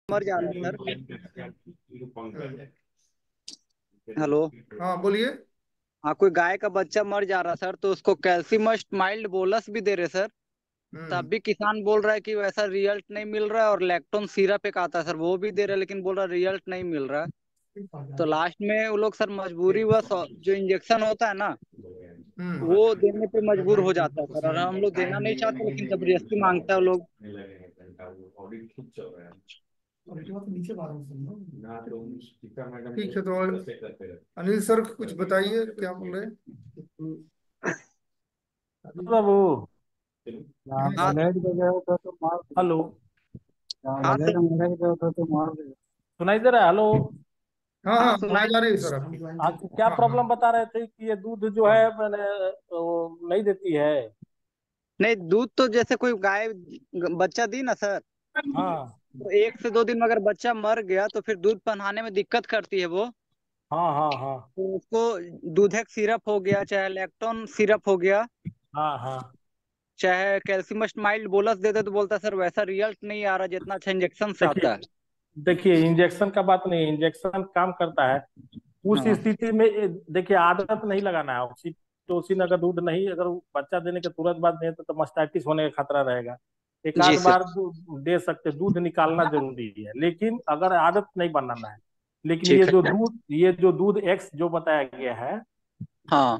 मर जा रहा है सर। हेलो। हाँ बोलिए। हाँ, कोई गाय का बच्चा मर जा रहा सर, तो उसको कैल्सीमस्ट माइल्ड बोलस भी दे रहे सर। तब हम्म। भी किसान बोल रहा है कि वैसा रिजल्ट नहीं मिल रहा है, और लैक्टोन सिरप एक आता है सर, वो भी दे रहे हैं, लेकिन बोल रहा रिजल्ट नहीं मिल रहा है। तो लास्ट में वो लोग सर मजबूरी बस जो इंजेक्शन होता है ना, हम्म। वो देने पे मजबूर हो जाता है सर, और हम लोग देना नहीं चाहते, लेकिन जबरदस्ती मांगता है वो लोग। ठीक है तो अनिल सर कुछ बताइए क्या बोल रहे हैं। बाबू, हाँ यहाँ हाँ सर। कॉलेज में गए थे तो मार दिया। हेलो। यहाँ हाँ कॉलेज सर। में गए थे तो मार दिया। सुनाई दे रहा है? हेलो। हाँ हाँ हाँ सुनाई। आवाज आ रही है सर आपकी। आपको क्या हाँ हाँ प्रॉब्लम बता रहे थे कि ये दूध जो हाँ। है मैंने वो नहीं देती है? नहीं, दूध तो जैसे कोई गाय बच्चा दी ना सर, हाँ तो 1 से 2 दिन में अगर बच्चा मर गया तो फिर दूध पनहाने में दिक्कत करती है वो। हाँ हाँ हाँ तो उसको दूधक सिरप हो गया, चाहे लैक्टोन सिरप हो गया, हाँ हाँ। चाहे कैल्शियम माइल्ड बोलस दे दे, तो बोलता है सर वैसा रिजल्ट नहीं आ रहा जितना अच्छा इंजेक्शन से देखिए आता है। देखिए, इंजेक्शन का बात नहीं है, इंजेक्शन काम करता है उस हाँ। स्थिति में। देखिए, आदत नहीं लगाना है। ऑक्सीटोसिन अगर दूध नहीं, अगर बच्चा देने के तुरंत बाद नहीं तो मास्टाइटिस होने का खतरा रहेगा। एक जी आध सर। बार दे सकते, दूध निकालना जरूरी है, लेकिन अगर आदत नहीं बनाना है। लेकिन ठीक है सर। ये जो दूध एक्स जो बताया गया है, हाँ।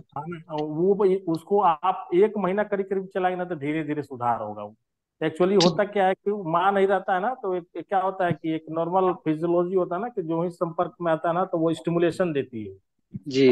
वो उसको आप 1 महीना करीब करीब चलाएंगे ना तो धीरे धीरे सुधार होगा वो। एक्चुअली होता क्या है कि माँ नहीं रहता है ना, तो क्या होता है कि एक नॉर्मल फिजियोलॉजी होता है ना कि जो ही संपर्क में आता है ना तो वो स्टिमुलेशन देती है। जी।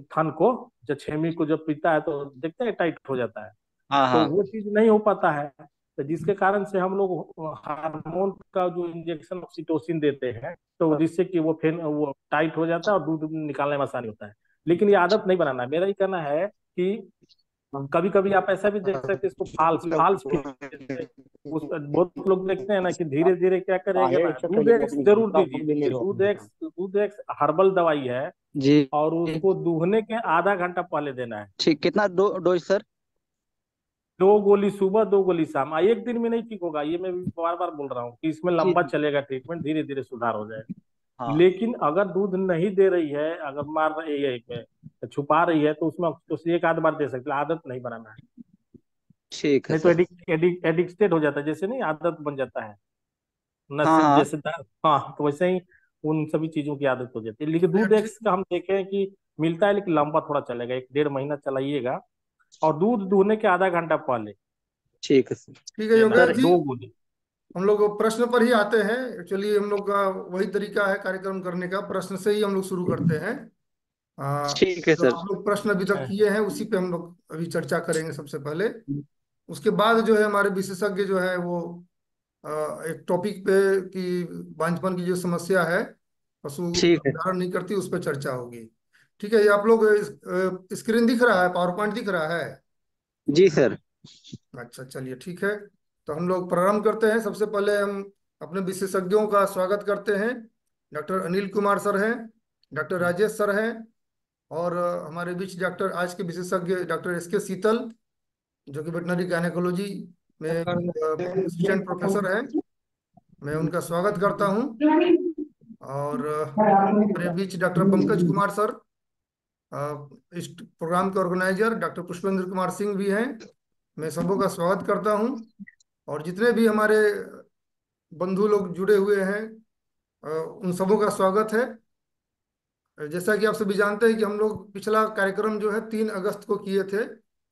थन को, जब छेमी को जब पीता है तो देखते हैं टाइट हो जाता है। हाँ तो हाँ। वो चीज नहीं हो पाता है, तो जिसके कारण से हम लोग हार्मोन का जो इंजेक्शन ऑक्सीटोसिन देते हैं, तो जिससे कि वो फिर वो टाइट हो जाता है और दूध निकालने में आसानी होता है। लेकिन ये आदत नहीं बनाना है। मेरा ही कहना है कि कभी कभी आप ऐसा भी देख सकते हैं, इसको फाल्स फाल्स फीड। उस बहुत लोग देखते हैं ना कि धीरे धीरे क्या करेंगे ना, दूध एक्स जरूर दीजिए। दूध एक्स हर्बल दवाई है, जी। और उसको दूहने के आधा घंटा पहले देना है। ठीक, कितना डोज सर? 2 गोली सुबह, 2 गोली शाम। एक दिन में नहीं ठीक होगा, ये मैं बार बार बोल रहा हूँ कि इसमें जी लंबा जी। चलेगा ट्रीटमेंट, धीरे धीरे सुधार हो जाएगा। हाँ। लेकिन अगर दूध नहीं दे रही है, अगर मार रही है, छुपा रही है, तो उसमें तो एक आध बार दे सकते हैं, आदत नहीं बनाना है। ठीक है नहीं तो सर। एडिक्टेड हो जाता है, जैसे नहीं आदत बन जाता है हाँ नशे हाँ। जैसे। हाँ, तो वैसे ही उन सभी चीजों की आदत हो जाती है। लेकिन भैया दूध ठीक। एक्स का हम देखें कि मिलता है, लेकिन लंबा थोड़ा चलेगा, 1 डेढ़ महीना चलाइएगा। और दूध दूहने के आधा घंटा पहले ठीक है सर। ठीक है देना योगेश है सर। जी। 2 गोली। हम लोग प्रश्न पर ही आते हैं। एक्चुअली हम लोग का वही तरीका है कार्यक्रम करने का, प्रश्न से ही हम लोग शुरू करते हैं। ठीक है जो सर। आप लोग प्रश्न अभी तक हाँ। किए हैं उसी पे हम लोग अभी चर्चा करेंगे सबसे पहले। उसके बाद जो है हमारे विशेषज्ञ जो है वो अ, एक टॉपिक पे कि बांझपन की जो समस्या है, पशु ठीक है। धारण नहीं करती, उस पर चर्चा होगी। ठीक है, ये आप लोग स्क्रीन दिख रहा है, पावर पॉइंट दिख रहा है। जी सर। अच्छा चलिए ठीक है। तो हम लोग प्रारंभ करते हैं। सबसे पहले हम अपने विशेषज्ञों का स्वागत करते हैं। डॉक्टर अनिल कुमार सर हैं, डॉक्टर राजेश सर हैं, और हमारे बीच डॉक्टर आज के विशेषज्ञ डॉक्टर एस के शीतल, जो कि वेटनरी गायनेकोलॉजी में असिस्टेंट प्रोफेसर हैं। मैं उनका स्वागत करता हूं। और हमारे बीच डॉक्टर पंकज कुमार सर, इस प्रोग्राम के ऑर्गेनाइजर डॉक्टर पुष्पेंद्र कुमार सिंह भी हैं। मैं सबों का स्वागत करता हूं। और जितने भी हमारे बंधु लोग जुड़े हुए हैं, उन सबों का स्वागत है। जैसा कि आप सभी जानते हैं कि हम लोग पिछला कार्यक्रम जो है 3 अगस्त को किए थे,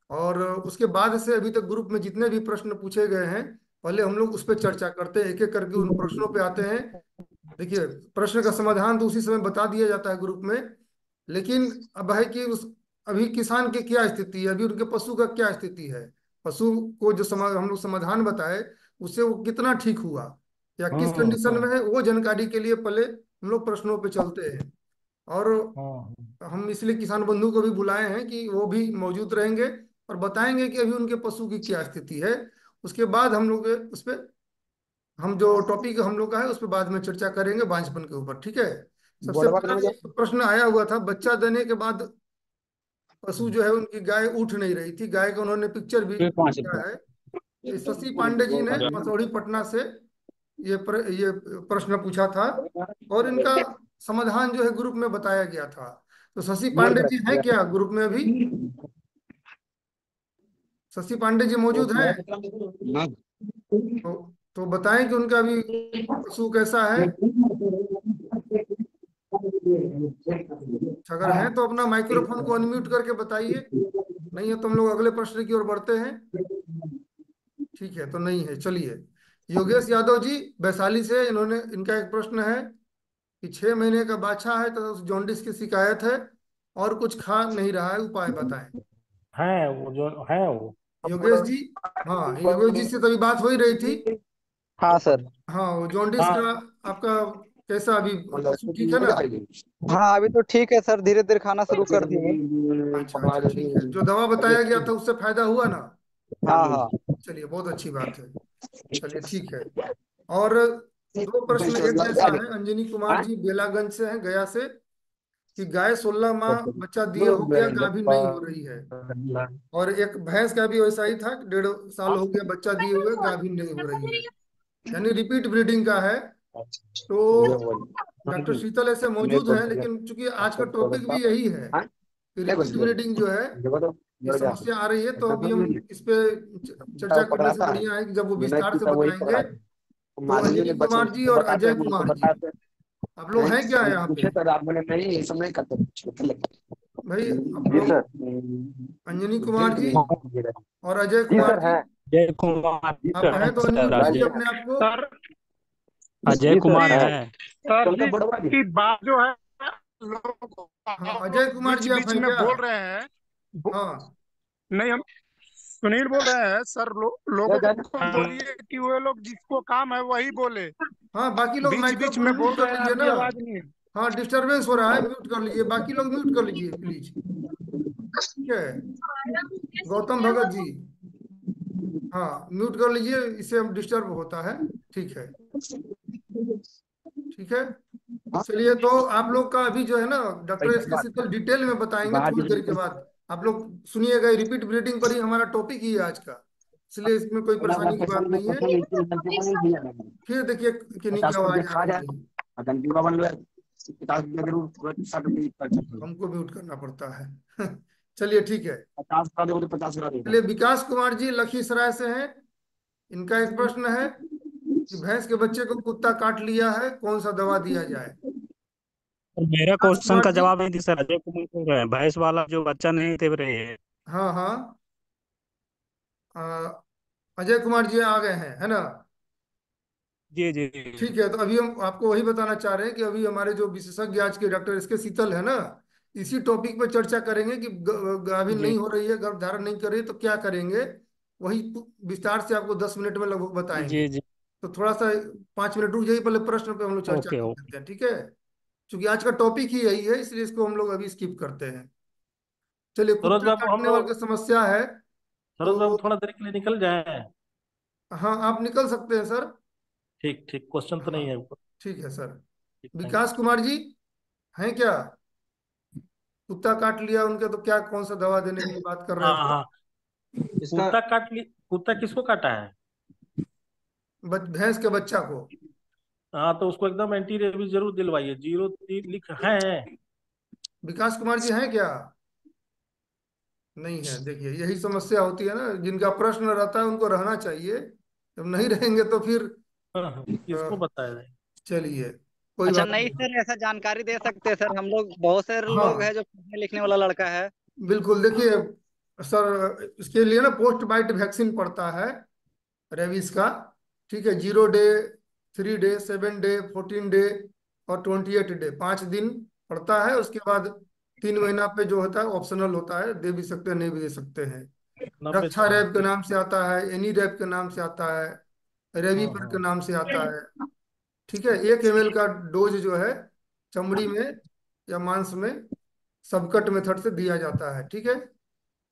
और उसके बाद से अभी तक ग्रुप में जितने भी प्रश्न पूछे गए हैं, पहले हम लोग उस पर चर्चा करते हैं, एक एक करके उन प्रश्नों पे आते हैं। देखिए, प्रश्न का समाधान तो उसी समय बता दिया जाता है ग्रुप में, लेकिन अब है कि उस अभी किसान की क्या स्थिति है, अभी उनके पशु का क्या स्थिति है, पशु को जो हम लोग समाधान बताए उससे वो कितना ठीक हुआ या किस कंडीशन में हम्म है, वो जानकारी के लिए पहले हम लोग प्रश्नों पे चलते हैं। और हम्म। हम इसलिए किसान बंधु को भी बुलाए हैं कि वो भी मौजूद रहेंगे और बताएंगे कि अभी उनके पशु की क्या स्थिति है। उसके बाद हम लोग उस पर, हम जो टॉपिक हम लोग का है उस पर बाद में चर्चा करेंगे बांझपन के ऊपर। ठीक है। सबसे पहला जो प्रश्न आया हुआ था, बच्चा देने के बाद पशु जो है उनकी गाय उठ नहीं रही थी, गाय का उन्होंने पिक्चर भी ये 5 दिया रुपया। है। ये शशि पांडे जी ने मसौढ़ी पटना से ये प्रश्न पूछा था और इनका समाधान जो है ग्रुप में बताया गया था। तो शशि पांडे जी हैं क्या ग्रुप में अभी? शशि पांडे जी मौजूद हैं? तो बताएं कि उनका अभी पशु कैसा है। अगर हैं तो अपना माइक्रोफोन को अनम्यूट करके बताइए। नहीं है तो हम लोग अगले प्रश्न की ओर बढ़ते हैं। ठीक है, तो नहीं है, चलिए। योगेश यादव जी वैशाली से, इन्होंने, इनका एक प्रश्न है कि 6 महीने का बाछा है तो उस जॉन्डिस की शिकायत है और कुछ खा नहीं रहा है, उपाय बताएं। है वो जो है वो। योगेश जी, हाँ योगेश जी से तो अभी बात हो ही रही थी। हाँ सर। हाँ, वो जॉन्डिस हाँ का आपका कैसा अभी, पशु ठीक है ना? हाँ अभी तो ठीक है सर, धीरे धीरे खाना शुरू कर दिए। अच्छा अच्छा, ठीक है। जो दवा बताया गया था उससे फायदा हुआ ना? हाँ हाँ। चलिए, बहुत अच्छी बात है। चलिए ठीक है। और दो प्रश्न एक जैसा है। अंजनी कुमार जी बेलागंज से हैं, गया से, कि गाय 16 माह बच्चा दिए हो गया, गाभिन नहीं हो रही है। और एक भैंस का भी वैसा ही था, 1.5 साल हो गया बच्चा दिए हुए, गाभिन नहीं हो रही है, यानी रिपीट ब्रीडिंग का है। तो डॉक्टर शीतल ऐसे मौजूद हैं, लेकिन चूंकि आज का टॉपिक भी यही है कि रिपीट ब्रीडिंग जो है ये समस्या आ रही है, तो अभी हम इस पे चर्चा करने से बढ़िया है कि जब वो विस्तार से बताएंगे। तो अंजनी कुमार जी और अजय कुमार जी, आप लोग हैं क्या यहाँ पे? भाई आप जी लोग, सर। अंजनी कुमार जी और अजय जी कुमार सर जी, है। जय कुमार आप हैं तो सर, अनम्यूट कीजिए अजय अपने आप को। सर अजय जी सर कुमार है। है। सर जी की बात जो है, लोग हाँ, हम अजय लोग कुमार बीच जी आप बीच हैं में क्या? बोल रहे हैं। हाँ नहीं, हम सुनील बोल रहे हैं सर। लोगों को बोलिए कि वो लोग जिसको काम है वही बोले। हाँ, बाकी लोग बीच बीच माइक्रोफोन में म्यूट बोल कर रहे हैं, लीजिए ना। आपकी आवाज नहीं है। हाँ, डिस्टरबेंस हो रहा है, म्यूट कर लीजिए, बाकी लोग म्यूट कर लीजिए प्लीज। ठीक है, गौतम भगत जी, हाँ म्यूट कर लीजिए, इससे हम डिस्टर्ब होता है। ठीक है, ठीक है। चलिए, तो आप लोग का अभी जो है ना, डॉक्टर इसके सिर्फ डिटेल में बताएंगे थोड़ी देर के बाद। आप लोग सुनिएगा, रिपीट ब्रीडिंग पर ही हमारा टॉपिक ही है आज का, इसलिए इसमें कोई परेशानी की बात नहीं है। फिर देखिए किन्हीं की आवाज आ रही है, हमको म्यूट करना पड़ता है। चलिए ठीक है। चलिए, विकास कुमार जी लखीसराय से हैं, इनका एक प्रश्न है कि भैंस के बच्चे को कुत्ता काट लिया है, कौन सा दवा दिया जाए? और मेरा विकास क्वेश्चन कुमार का जी, जवाब नहीं दी सर, अजय कुमार बोल रहे हैं, भैंस वाला जो बच्चा नहीं दे रहे हैं। हाँ हाँ, अ, अजय कुमार जी आ गए हैं, है ना? जी जी। ठीक है, तो अभी हम आपको वही बताना चाह रहे हैं कि अभी हमारे जो विशेषज्ञ आज के डॉक्टर इसके शीतल है ना, इसी टॉपिक पे चर्चा करेंगे कि गाभिन जी नहीं हो रही है, गर्भ धारण नहीं कर रही है, तो क्या करेंगे। वही विस्तार से आपको 10 मिनट में लगभग बताएंगे। जी जी। तो थोड़ा सा 5 मिनट रुक जाइए, पहले प्रश्न पे हम लोग चर्चा ओके कर ओके। लेते हैं, ठीक है? क्योंकि आज का टॉपिक ही यही है, इसलिए इसको हम लोग अभी स्किप करते हैं। चलिए, सरोज कुत्ता बाबू, हम काटने वाली लोग, की समस्या है। सरोज बाबू तो थोड़ा देर के लिए निकल जाए। हाँ, आप निकल सकते हैं सर। ठीक ठीक, क्वेश्चन तो नहीं हाँ है। ठीक है सर। ठीक, थैंक विकास कुमार जी हैं क्या? कुत्ता काट लिया उनके, तो क्या, कौन सा दवा देने की बात कर यू। रहे हाँ थे? हाँ, इसका कुत्ता काट ली, कुत्ता किसको काटा है? भैंस के बच्चा को। हाँ, तो उसको एकदम एंटी रेबीज जरूर दिलवाइए, 03 लिख है। विकास कुमार जी हैं क्या? नहीं है। देखिए, यही समस्या होती है ना, जिनका प्रश्न रहता है उनको रहना चाहिए, जब नहीं रहेंगे तो फिर हाँ, हाँ, किसको अ, बताया जाए। चलिए, कोई अच्छा बात नहीं नहीं। सर, ऐसा जानकारी दे सकते हैं सर, हम लोग बहुत सारे लोग हैं हाँ जो पढ़ने लिखने वाला लड़का है। बिल्कुल, देखिए सर, इसके लिए ना पोस्ट बाइट वैक्सीन पड़ता है, रेबीज का। ठीक है, 0 डे, 3 डे, 7 डे, 14 डे और 28 डे, 5 दिन पड़ता है। उसके बाद 3 महीना पे जो होता है ऑप्शनल होता है, दे भी सकते हैं, नहीं भी दे सकते हैं। 90 रक्षा दिन। रैब के नाम से आता है, एनी रैब के नाम से आता है, रेवी हाँ पर के हाँ। नाम से आता है। ठीक है, 1 ml का डोज जो है चमड़ी में या मांस में सबकट मेथड से दिया जाता है। ठीक है,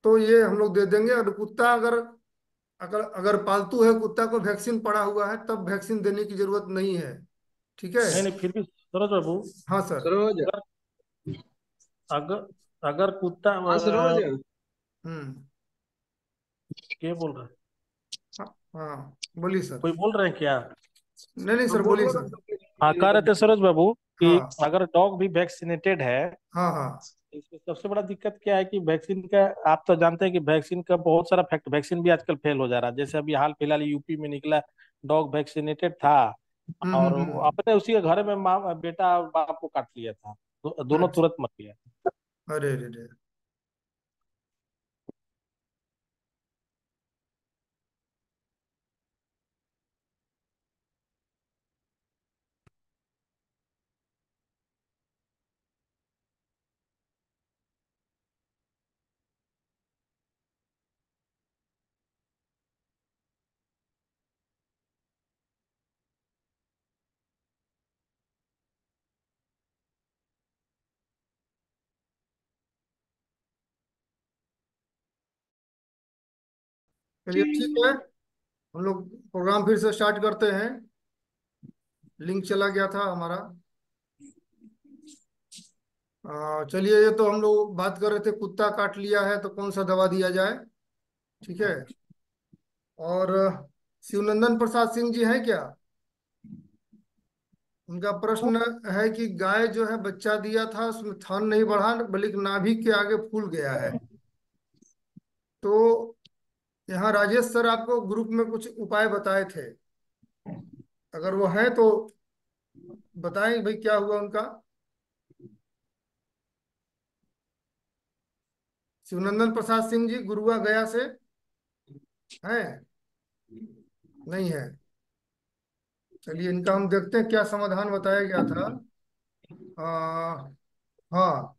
तो ये हम लोग दे देंगे। और कुत्ता अगर अगर अगर पालतू है, कुत्ता को वैक्सीन पड़ा हुआ है, तब वैक्सीन देने की जरूरत नहीं है। ठीक है। नहीं नहीं, फिर भी सरोज बाबू, हाँ सर। सरोज। अगर अगर अगर कुत्ता हाँ सरोज। हम्म। क्या बोल रहा है? हाँ हाँ, बोलिए सर। कोई बोल रहे हैं क्या? नहीं नहीं सर, बोलिए सर। हाँ, कह रहे थे सरोज बाबू कि हाँ अगर डॉग भी वैक्सीनेटेड है, हाँ हाँ। इसमें सबसे बड़ा दिक्कत क्या है कि वैक्सीन का, आप तो जानते हैं कि वैक्सीन का बहुत सारा फैक्ट, वैक्सीन भी आजकल फेल हो जा रहा है। जैसे अभी हाल फिलहाल यूपी में निकला, डॉग वैक्सीनेटेड था और वो हम्म। अपने उसी के घर में माँ बेटा और बाप को काट लिया था, दोनों अच्छा। तुरंत मर गया। अरे अरे अरे। चलिए ठीक है, हम लोग प्रोग्राम फिर से स्टार्ट करते हैं। लिंक चला गया था हमारा। चलिए, ये तो हम लोग बात कर रहे थे, कुत्ता काट लिया है तो कौन सा दवा दिया जाए। ठीक है। और शिवनंदन प्रसाद सिंह जी हैं क्या? उनका प्रश्न है कि गाय जो है बच्चा दिया था, उसमें थन नहीं बढ़ा बल्कि नाभि के आगे फूल गया है। तो यहाँ राजेश सर आपको ग्रुप में कुछ उपाय बताए थे, अगर वो है तो बताएं भाई क्या हुआ उनका। शिवनंदन प्रसाद सिंह जी गुरुआ गया से हैं? नहीं है। चलिए, इनका हम देखते हैं क्या समाधान बताया गया था। आ, हाँ,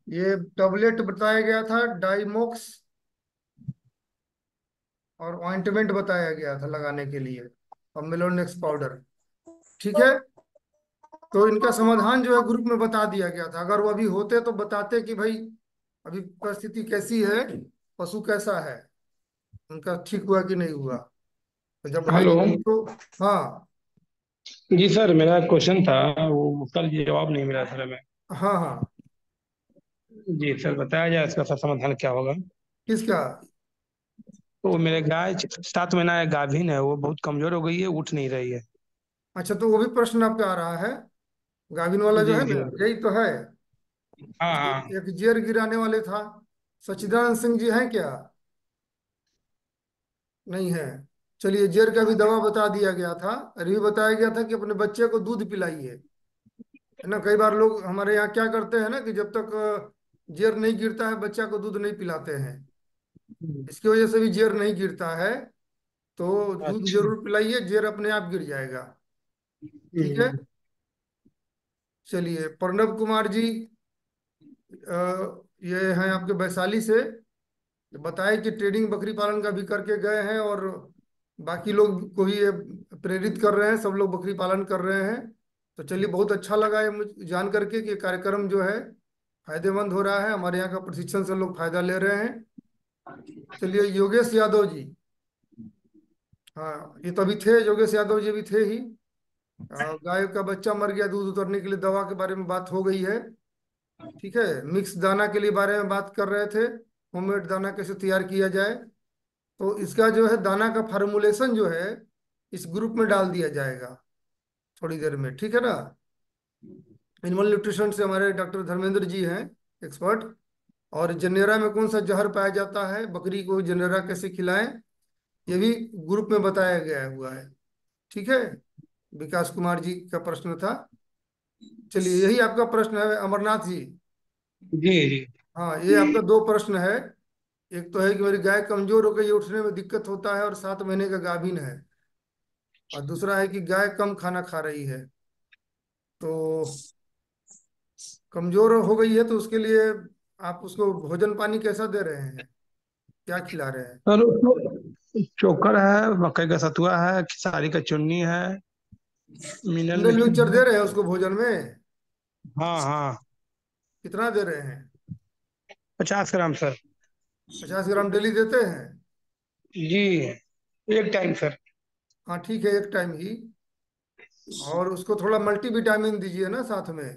ये टैबलेट बताया गया था डाइमोक्स, और ऑइंटमेंट बताया गया था लगाने के लिए, और मेलोनेक्स पाउडर। ठीक है। तो इनका समाधान जो है ग्रुप में बता दिया गया था, अगर वो अभी होते तो बताते कि भाई अभी परिस्थिति कैसी है, पशु कैसा है, उनका ठीक हुआ कि नहीं हुआ। तो जब है हेलो। ही नहीं तो। हाँ जी सर, मेरा क्वेश्चन था, वो कल जवाब नहीं मिला सर हमें। हाँ हाँ। जी सर, बताया जाए इसका सर समाधान क्या होगा। किसका? तो मेरे गाय 7 महीना है, गाभिन है, वो बहुत कमजोर हो गई है, उठ नहीं रही है। अच्छा, तो वो भी प्रश्न आपका आ रहा है। गाभिन वाला जो जी है जी। ना, यही तो है। हाँ हाँ। एक जेर गिराने वाले था। सच्चिदानंद सिंह जी हैं क्या? नहीं है। चलिए, जेर का भी दवा बता दिया गया था, और ये भी बताया गया था कि अपने बच्चे को दूध पिलाइए। है ना, कई बार लोग हमारे यहाँ क्या करते हैं ना कि जब तक जेर नहीं गिरता है बच्चा को दूध नहीं पिलाते हैं। इसकी वजह से भी जेर नहीं गिरता है, तो दूध अच्छा। जरूर पिलाइए, जेर अपने आप गिर जाएगा। ठीक है। हम्म। चलिए, प्रणब कुमार जी ये हैं आपके वैशाली से, बताए कि ट्रेडिंग बकरी पालन का भी करके गए हैं, और बाकी लोग को भी ये प्रेरित कर रहे हैं, सब लोग बकरी पालन कर रहे हैं। तो चलिए, बहुत अच्छा लगा ये मुझे जान करके कि ये कार्यक्रम जो है फायदेमंद हो रहा है, हमारे यहाँ का प्रशिक्षण से लोग फायदा ले रहे हैं। चलिए, योगेश यादव जी। हाँ, ये तो अभी थे, योगेश यादव जी भी थे ही। गाय का बच्चा मर गया, दूध उतरने के लिए दवा के बारे में बात हो गई है। ठीक है। मिक्स दाना के लिए बारे में बात कर रहे थे, होममेड दाना कैसे तैयार किया जाए। तो इसका जो है दाना का फार्मूलेशन जो है इस ग्रुप में डाल दिया जाएगा थोड़ी देर में। ठीक है ना। एनिमल न्यूट्रिशन से हमारे डॉक्टर धर्मेंद्र जी हैं एक्सपर्ट। और जनेरा में कौन सा जहर पाया जाता है, बकरी को जनेरा कैसे खिलाएं, ये भी ग्रुप में बताया गया हुआ है। ठीक है। विकास कुमार जी का प्रश्न था। चलिए, यही आपका प्रश्न है अमरनाथ जी। जी जी। हाँ, ये आपका दो प्रश्न है। एक तो है कि मेरी गाय कमजोर हो गई है, उठने में दिक्कत होता है और 7 महीने का गाभिन है। और दूसरा है कि गाय कम खाना खा रही है। तो कमजोर हो गई है तो उसके लिए आप उसको भोजन पानी कैसा दे रहे हैं, क्या खिला रहे हैं? सर उसको चोकर है, मकई का सतुआ है, खेसारी का चुन्नी है, मिनरल मिनरल मिक्चर मिक्सचर है। दे रहे हैं उसको भोजन में? हाँ हाँ। कितना दे रहे हैं? 50 ग्राम सर। 50 ग्राम डेली देते हैं? जी, एक टाइम सर। हाँ ठीक है, एक टाइम ही। और उसको थोड़ा मल्टी विटामिन दीजिए ना साथ में।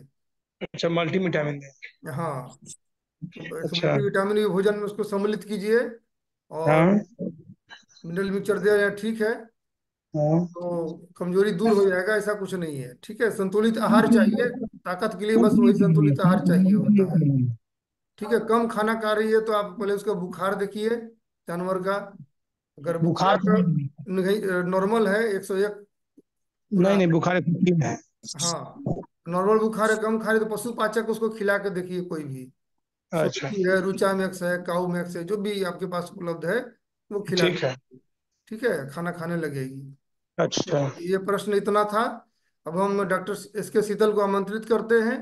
अच्छा, मल्टी विटामिन है। हाँ, तो अच्छा। मल्टी विटामिन भी भोजन में उसको सम्मिलित कीजिए। और हाँ मिनरल मिक्सचर दे रहे हैं, ठीक है। हाँ। तो कमजोरी दूर हो जाएगा, ऐसा कुछ नहीं है। ठीक है, संतुलित आहार चाहिए, ताकत के लिए बस वही संतुलित आहार चाहिए होता है। ठीक है, कम खाना खा रही है तो आप पहले उसका बुखार देखिए जानवर का। अगर बुखार बुखार तो नहीं। नॉर्मल है 101 नहीं पूरा, नहीं, बुखार कुछ है। हाँ नॉर्मल बुखार है, कम खा रही तो पशुपाचक उसको खिला के देखिए, कोई भी अच्छा। सोफी है, रुचा मैक्स है, काउ मैक्स है, जो भी आपके पास उपलब्ध है वो खिला ठीक के। है। ठीक है, खाना खाने लगेगी। अच्छा। ये प्रश्न इतना था। अब हम डॉक्टर एस के शीतल को आमंत्रित करते हैं।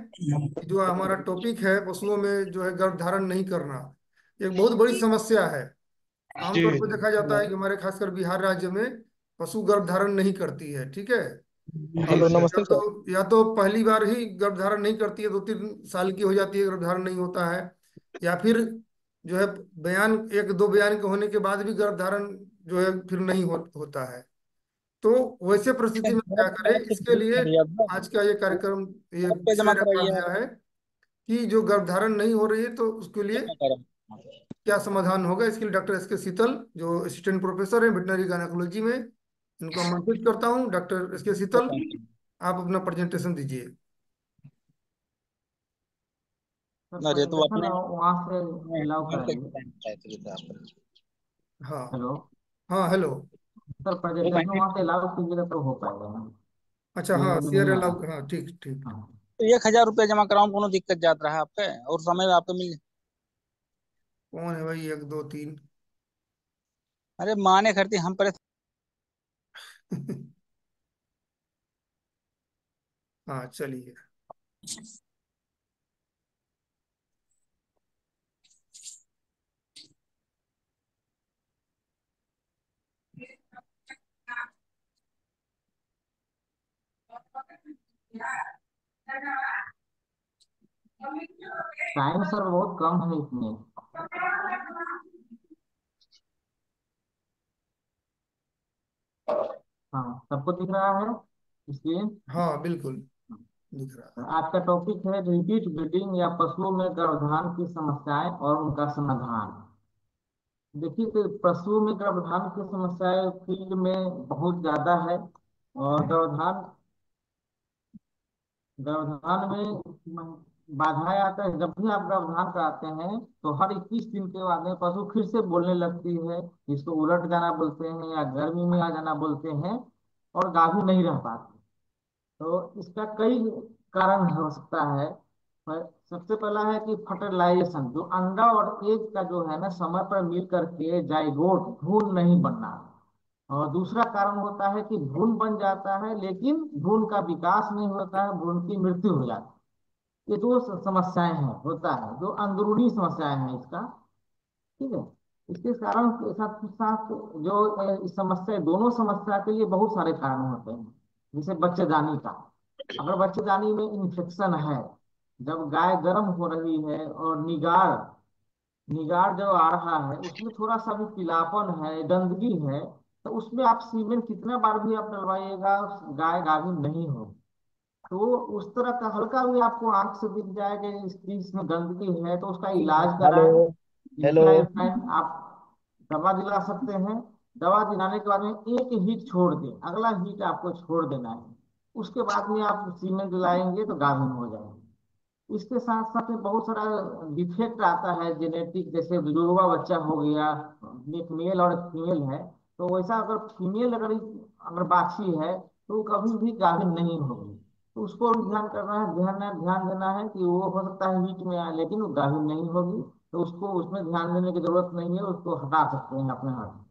जो हमारा टॉपिक है, पशुओं में जो है गर्भधारण नहीं करना, एक बहुत बड़ी समस्या है। जी। आमतौर पर देखा जाता है कि हमारे खासकर बिहार राज्य में पशु गर्भधारण नहीं करती है। ठीक है, हेलो, या नमस्ते सर। तो पहली बार ही गर्भधारण नहीं करती है, 2-3 साल की हो जाती है गर्भधारण नहीं होता है, या फिर जो है बयान, 1-2 बयान के होने के बाद भी गर्भधारण जो है फिर नहीं होता है। तो वैसे परिस्थिति में क्या करें, इसके लिए आज का ये कार्यक्रम, ये विषय जमा रखा कराइए आप। गया है कि जो गर्भधारण नहीं हो रही है तो उसके लिए क्या समाधान होगा। इसके लिए डॉक्टर एस के शीतल, जो असिस्टेंट प्रोफेसर है वेटनरी गायनेकोलॉजी में, इनको आमंत्रित करता हूँ। डॉक्टर एस के शीतल, आप अपना प्रेजेंटेशन दीजिए। अरे तो प्रेजेंटेशन अपने वहां से अलाउ कराइए। हाँ। हेलो हाँ हेलो। सर, प्रेजेंटेशन वहां से अलाउ कीजिएगा तो हो पाएगा ना। अच्छा, हाँ ईमेल भी शेयर नहीं आ रहा। अलाउ, हाँ ठीक ठीक। हाँ। तो 1,000 रुपया जमा कराऊं, कोनो दिक्कत जात रहा है आपके, और समय आपको मिल। कौन है भाई, 1 2 3? अरे माने करती हम पर। हाँ चलिए। टाइम सर बहुत कम है इसमें। हाँ, सबको दिख रहा है इसलिए। हाँ बिल्कुल दिख रहा है। आज का टॉपिक है रिपीट ब्रीडिंग या पशुओं में गर्भधारण की समस्याएं और उनका समाधान। देखिए कि पशुओं में गर्भधारण की समस्याएं फील्ड में बहुत ज्यादा है। और गर्भधान में बाधाएं आता है। जब भी आप गर्भधान कराते हैं तो हर 21 दिन के बाद में पशु फिर से बोलने लगती है, जिसको उलट जाना बोलते हैं या गर्मी में आ जाना बोलते हैं, और गाभिन नहीं रह पाती। तो इसका कई कारण हो सकता है। सबसे पहला है कि फर्टिलाइजेशन, जो अंडा और एग का जो है ना समय पर मिल करके जाइगोट भ्रूण नहीं बनना। और दूसरा कारण होता है कि भ्रूण बन जाता है लेकिन भ्रूण का विकास नहीं होता है, भ्रूण की मृत्यु हो जाती है। ये दो समस्याएं हैं, होता है जो अंदरूनी समस्याएं हैं इसका। ठीक है। इसके कारण के साथ साथ जो इस समस्या, दोनों समस्या के लिए बहुत सारे कारण होते हैं। जैसे बच्चेदानी का, अगर बच्चेदानी में इन्फेक्शन है, जब गाय गर्म हो रही है और निगार निगार जो आ रहा है उसमें थोड़ा सा भी पीलापन है, गंदगी है, तो उसमें आप सीमेंट कितना बार भी आप डलवाइएगा, गाय गाभिन नहीं हो। तो उस तरह का हल्का भी आपको आंख से दिख जाएगा इसमें गंदगी है, तो उसका इलाज हेलो। कराएं। हेलो। इंफ्राइल आप दवा दिला सकते हैं। दवा दिलाने के बाद में एक हीट छोड़ दें, अगला हीट आपको छोड़ देना है। उसके बाद में आप सीमेंट दिलाएंगे तो गाभिन हो जाएंगे। इसके साथ साथ में बहुत सारा डिफेक्ट आता है जेनेटिक, जैसे जुड़वा बच्चा हो गया, एक मेल और एक फीमेल है। तो वैसा अगर फीमेल अगर बाछी है तो वो कभी भी गाभिन नहीं होगी। तो उसको भी ध्यान करना है, ध्यान देना है कि वो हो सकता है हीट में आए लेकिन वो गाभिन नहीं होगी। तो उसको उसमें ध्यान देने की जरूरत नहीं है, उसको हटा सकते हैं अपने हाथ।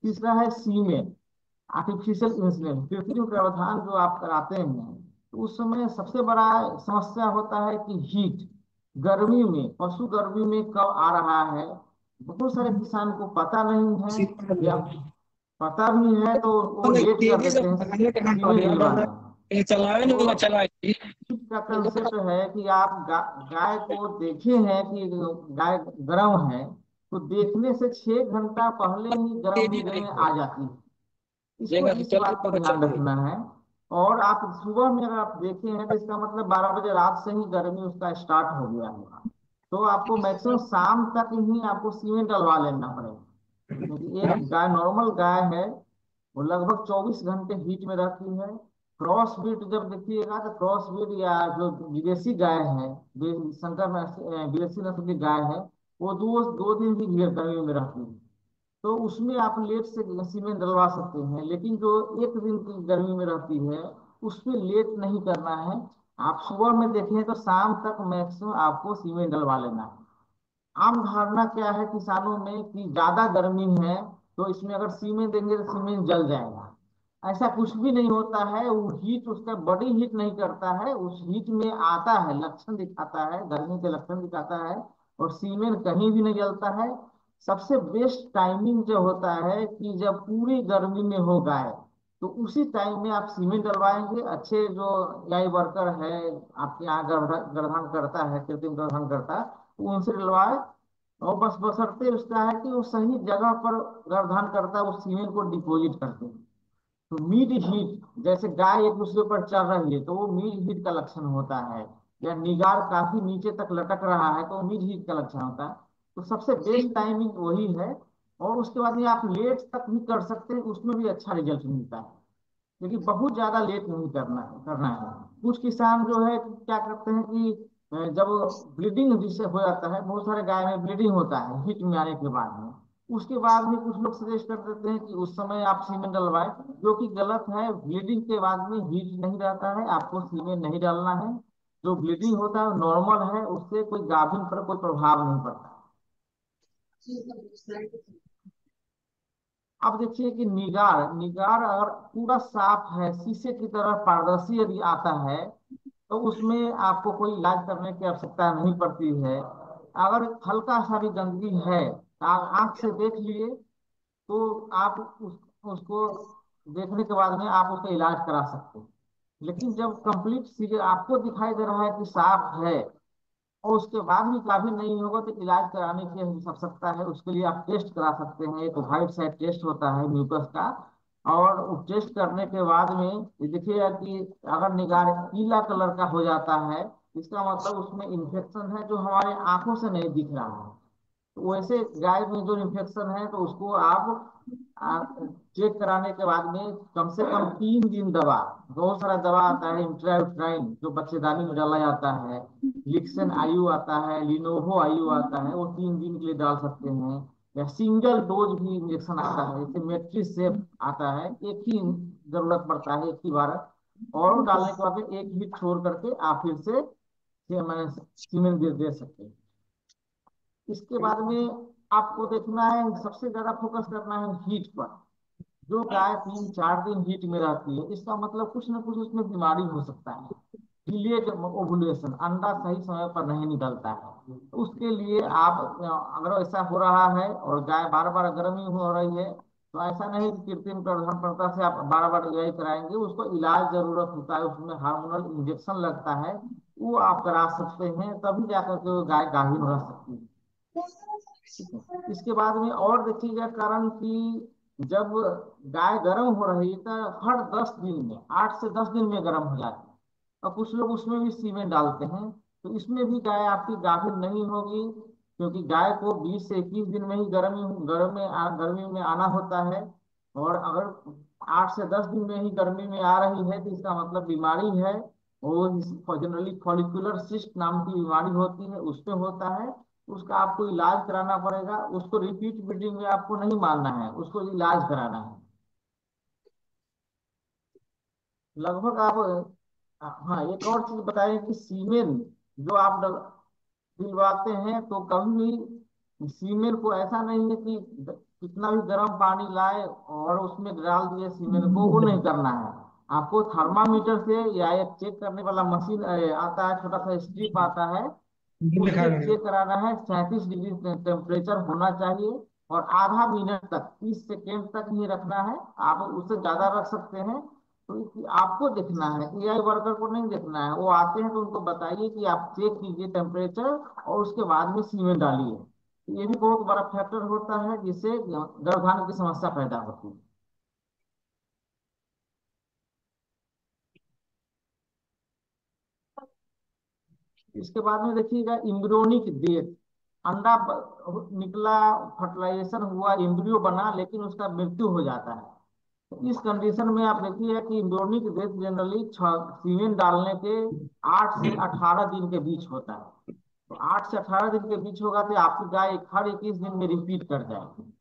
तीसरा है सीमेन, आर्टिफिशियल इंसेमिनेशन, कृत्रिम गर्भाधान जो आप कराते हैं, तो उस समय सबसे बड़ा समस्या होता है कि हीट, गर्मी में पशु गर्मी में कब आ रहा है। बहुत सारे किसान को पता नहीं है, या पता भी है तो वो लेट कर देते हैं सीमेंट दिलवाने में। तो का कंसेप्ट है कि आप गाय को देखे हैं कि गाय गर्म है, तो देखने से 6 घंटा पहले ही गर्म होने में आ जाती है। इसको, इस बात को ध्यान रखना है। और आप सुबह में अगर आप देखे हैं तो इसका मतलब 12 बजे रात से ही गर्मी उसका स्टार्ट हो गया होगा। तो आपको मैक्सिमम शाम तक ही आपको सीमेंट डलवा लेना पड़ेगा, क्योंकि एक गाय, नॉर्मल गाय है, वो लगभग 24 घंटे हीट में रहती है। क्रॉस बीट जब देखिएगा तो क्रॉस बीट या जो विदेशी गाय है, विदेशी नस्ल की गाय है, वो दो दो दिन ही गर्मी में रहती है। तो उसमें आप लेट से सीमेंट डलवा सकते हैं, लेकिन जो एक दिन की गर्मी में रहती है उसमें लेट नहीं करना है। आप सुबह में देखें तो शाम तक मैक्सिमम आपको सीमेंट डलवा लेना है। आम धारणा क्या है किसानों में कि ज्यादा गर्मी है तो इसमें अगर सीमेंट देंगे तो सीमेंट जल जाएगा। ऐसा कुछ भी नहीं होता है। वो हीट उसका बॉडी हीट नहीं करता है, उस हीट में आता है, लक्षण दिखाता है, गर्मी के लक्षण दिखाता है, और सीमेंट कहीं भी नहीं जलता है। सबसे बेस्ट टाइमिंग जो होता है कि जब पूरी गर्मी में हो गाय, तो उसी टाइम में आप सीमेंट डलवाएंगे। अच्छे जो गाय वर्कर है आपके यहाँ गर्भाधान करता है, कृत्रिम गर्भाधान करता है, तो उनसे डलवाए। और बस बशर्ते उसका है कि वो सही जगह पर गर्भाधान करता है, उस सीमेंट को डिपोजिट करते हैं। तो मिड हीट, जैसे गाय एक दूसरे पर चढ़ रही है तो वो मिड हीट का लक्षण होता है, या निगार काफी नीचे तक लटक रहा है तो मिड हीट का लक्षण होता है। तो सबसे बेस्ट टाइमिंग वही है। और उसके बाद में आप लेट तक भी कर सकते हैं, उसमें भी अच्छा रिजल्ट मिलता है। लेकिन बहुत ज्यादा लेट नहीं करना है। कुछ किसान जो है क्या करते हैं कि जब ब्लीडिंग जिससे हो जाता है, बहुत सारे गाय में ब्लीडिंग होता है हीट में आने के बाद में, उसके बाद भी कुछ लोग सजेस्ट कर देते हैं कि उस समय आप सीमेंट डलवाएं, जो कि गलत है। ब्लीडिंग के बाद में हीट नहीं रहता है, आपको सीमेंट नहीं डालना है। जो ब्लीडिंग होता है नॉर्मल है, उससे कोई गाभिन पर कोई प्रभाव नहीं पड़ता। अब देखिए कि निगार निगार अगर पूरा साफ है, शीशे की तरह पारदर्शी यदि आता है, तो उसमें आपको कोई इलाज करने की आवश्यकता नहीं पड़ती है। अगर हल्का सा भी गंदगी है तो आप आंख से देख लिए, तो आप उसको देखने के बाद में आप उसका इलाज करा सकते हैं। लेकिन जब कंप्लीट चीजें आपको दिखाई दे रहा है कि साफ है, और उसके बाद भी काफी नहीं होगा, तो इलाज कराने की आवश्यकता है। उसके लिए आप टेस्ट करा सकते हैं। एक व्हाइट साइड टेस्ट होता है म्यूकस का, और उस टेस्ट करने के बाद में ये देखिएगा कि अगर निगार पीला कलर का हो जाता है, इसका मतलब उसमें इन्फेक्शन है जो हमारे आंखों से नहीं दिख रहा है। तो वैसे गाय में जो इन्फेक्शन है तो उसको आप चेक कराने के बाद में कम से कम 3 दिन दवा, बहुत सारा दवा आता है, इंट्राउटराइन जो बच्चेदानी में डाला जाता है, लिक्सन आयु आता है, लिनोवो आयु आता है, वो 3 दिन के लिए डाल सकते हैं। या सिंगल डोज भी इंजेक्शन आता है, जैसे मेट्रिक से आता है, एक ही जरूरत पड़ता है, एक ही बार। और डालने के बाद में एक ही छोड़ करके आप फिर से मैंने सीमेंट दे सकते हैं। इसके बाद में आपको देखना है, सबसे ज्यादा फोकस करना है हीट पर। जो गाय 3-4 दिन हीट में रहती है, इसका मतलब कुछ ना कुछ उसमें बीमारी हो सकता है। डिलेड ओवुलेशन, अंडा सही समय पर नहीं निकलता है। तो उसके लिए आप अगर ऐसा हो रहा है और गाय बार बार गर्मी हो रही है, तो ऐसा नहीं कि कृत्रिम गर्भाधान से आप बार बार यही कराएंगे। उसको इलाज जरूरत होता है, उसमें हार्मोनल इंजेक्शन लगता है, वो आप करा सकते हैं, तभी जाकर के वो गाय गाभिन रह सकती है। ठीक है। इसके बाद में और देखिएगा कारण कि जब गाय गर्म हो रही है तो हर 10 दिन में, 8 से 10 दिन में गर्म हो जाती है। और कुछ लोग उसमें भी सीमेंट डालते हैं, तो इसमें भी गाय आपकी गाभिन नहीं होगी, क्योंकि गाय को 20 से 21 दिन में ही गर्मी में आना होता है। और अगर 8 से 10 दिन में ही गर्मी में आ रही है, तो इसका मतलब बीमारी है। वो जनरली फॉलिकुलर सिस्ट नाम की बीमारी होती है, उसमें होता है। उसका आपको इलाज कराना पड़ेगा। उसको रिपीट ब्रीडिंग में आपको नहीं मानना है, उसको इलाज कराना है। लगभग आप हाँ, एक और चीज बताएं कि सीमेन जो आप दिलवाते हैं, तो कभी भी सीमेन को ऐसा नहीं है कि कितना भी गर्म पानी लाए और उसमें डाल दिए सीमेन को, वो नहीं करना है। आपको थर्मामीटर से या एक चेक करने वाला मशीन आता है, छोटा सा स्ट्रिप आता है, दिखा उससे रहे चेक कराना है। 37 डिग्री टेम्परेचर होना चाहिए, और आधा मिनट तक, 30 सेकेंड तक ही रखना है। आप उससे ज्यादा रख सकते हैं। तो आपको देखना है, एआई वर्कर को नहीं देखना है। वो आते हैं तो उनको बताइए कि आप चेक कीजिए टेम्परेचर, और उसके बाद में सीमेंट डालिए। ये भी बहुत बड़ा फैक्टर होता है जिससे गर्भाधान की समस्या पैदा होती है। इसके बाद में देखिएगा इम्ब्रियोनिक डेथ, निकला, फर्टिलाइजेशन हुआ, एम्ब्रियो बना, लेकिन उसका मृत्यु हो जाता है। इस कंडीशन में आप देखिए कि एम्ब्रियोनिक डेथ जनरली सीमेन डालने के 8 से 18 दिन के बीच होता है। तो 8 से 18 दिन के बीच होगा तो आपकी गाय हर 21 दिन में रिपीट कर जाएगी।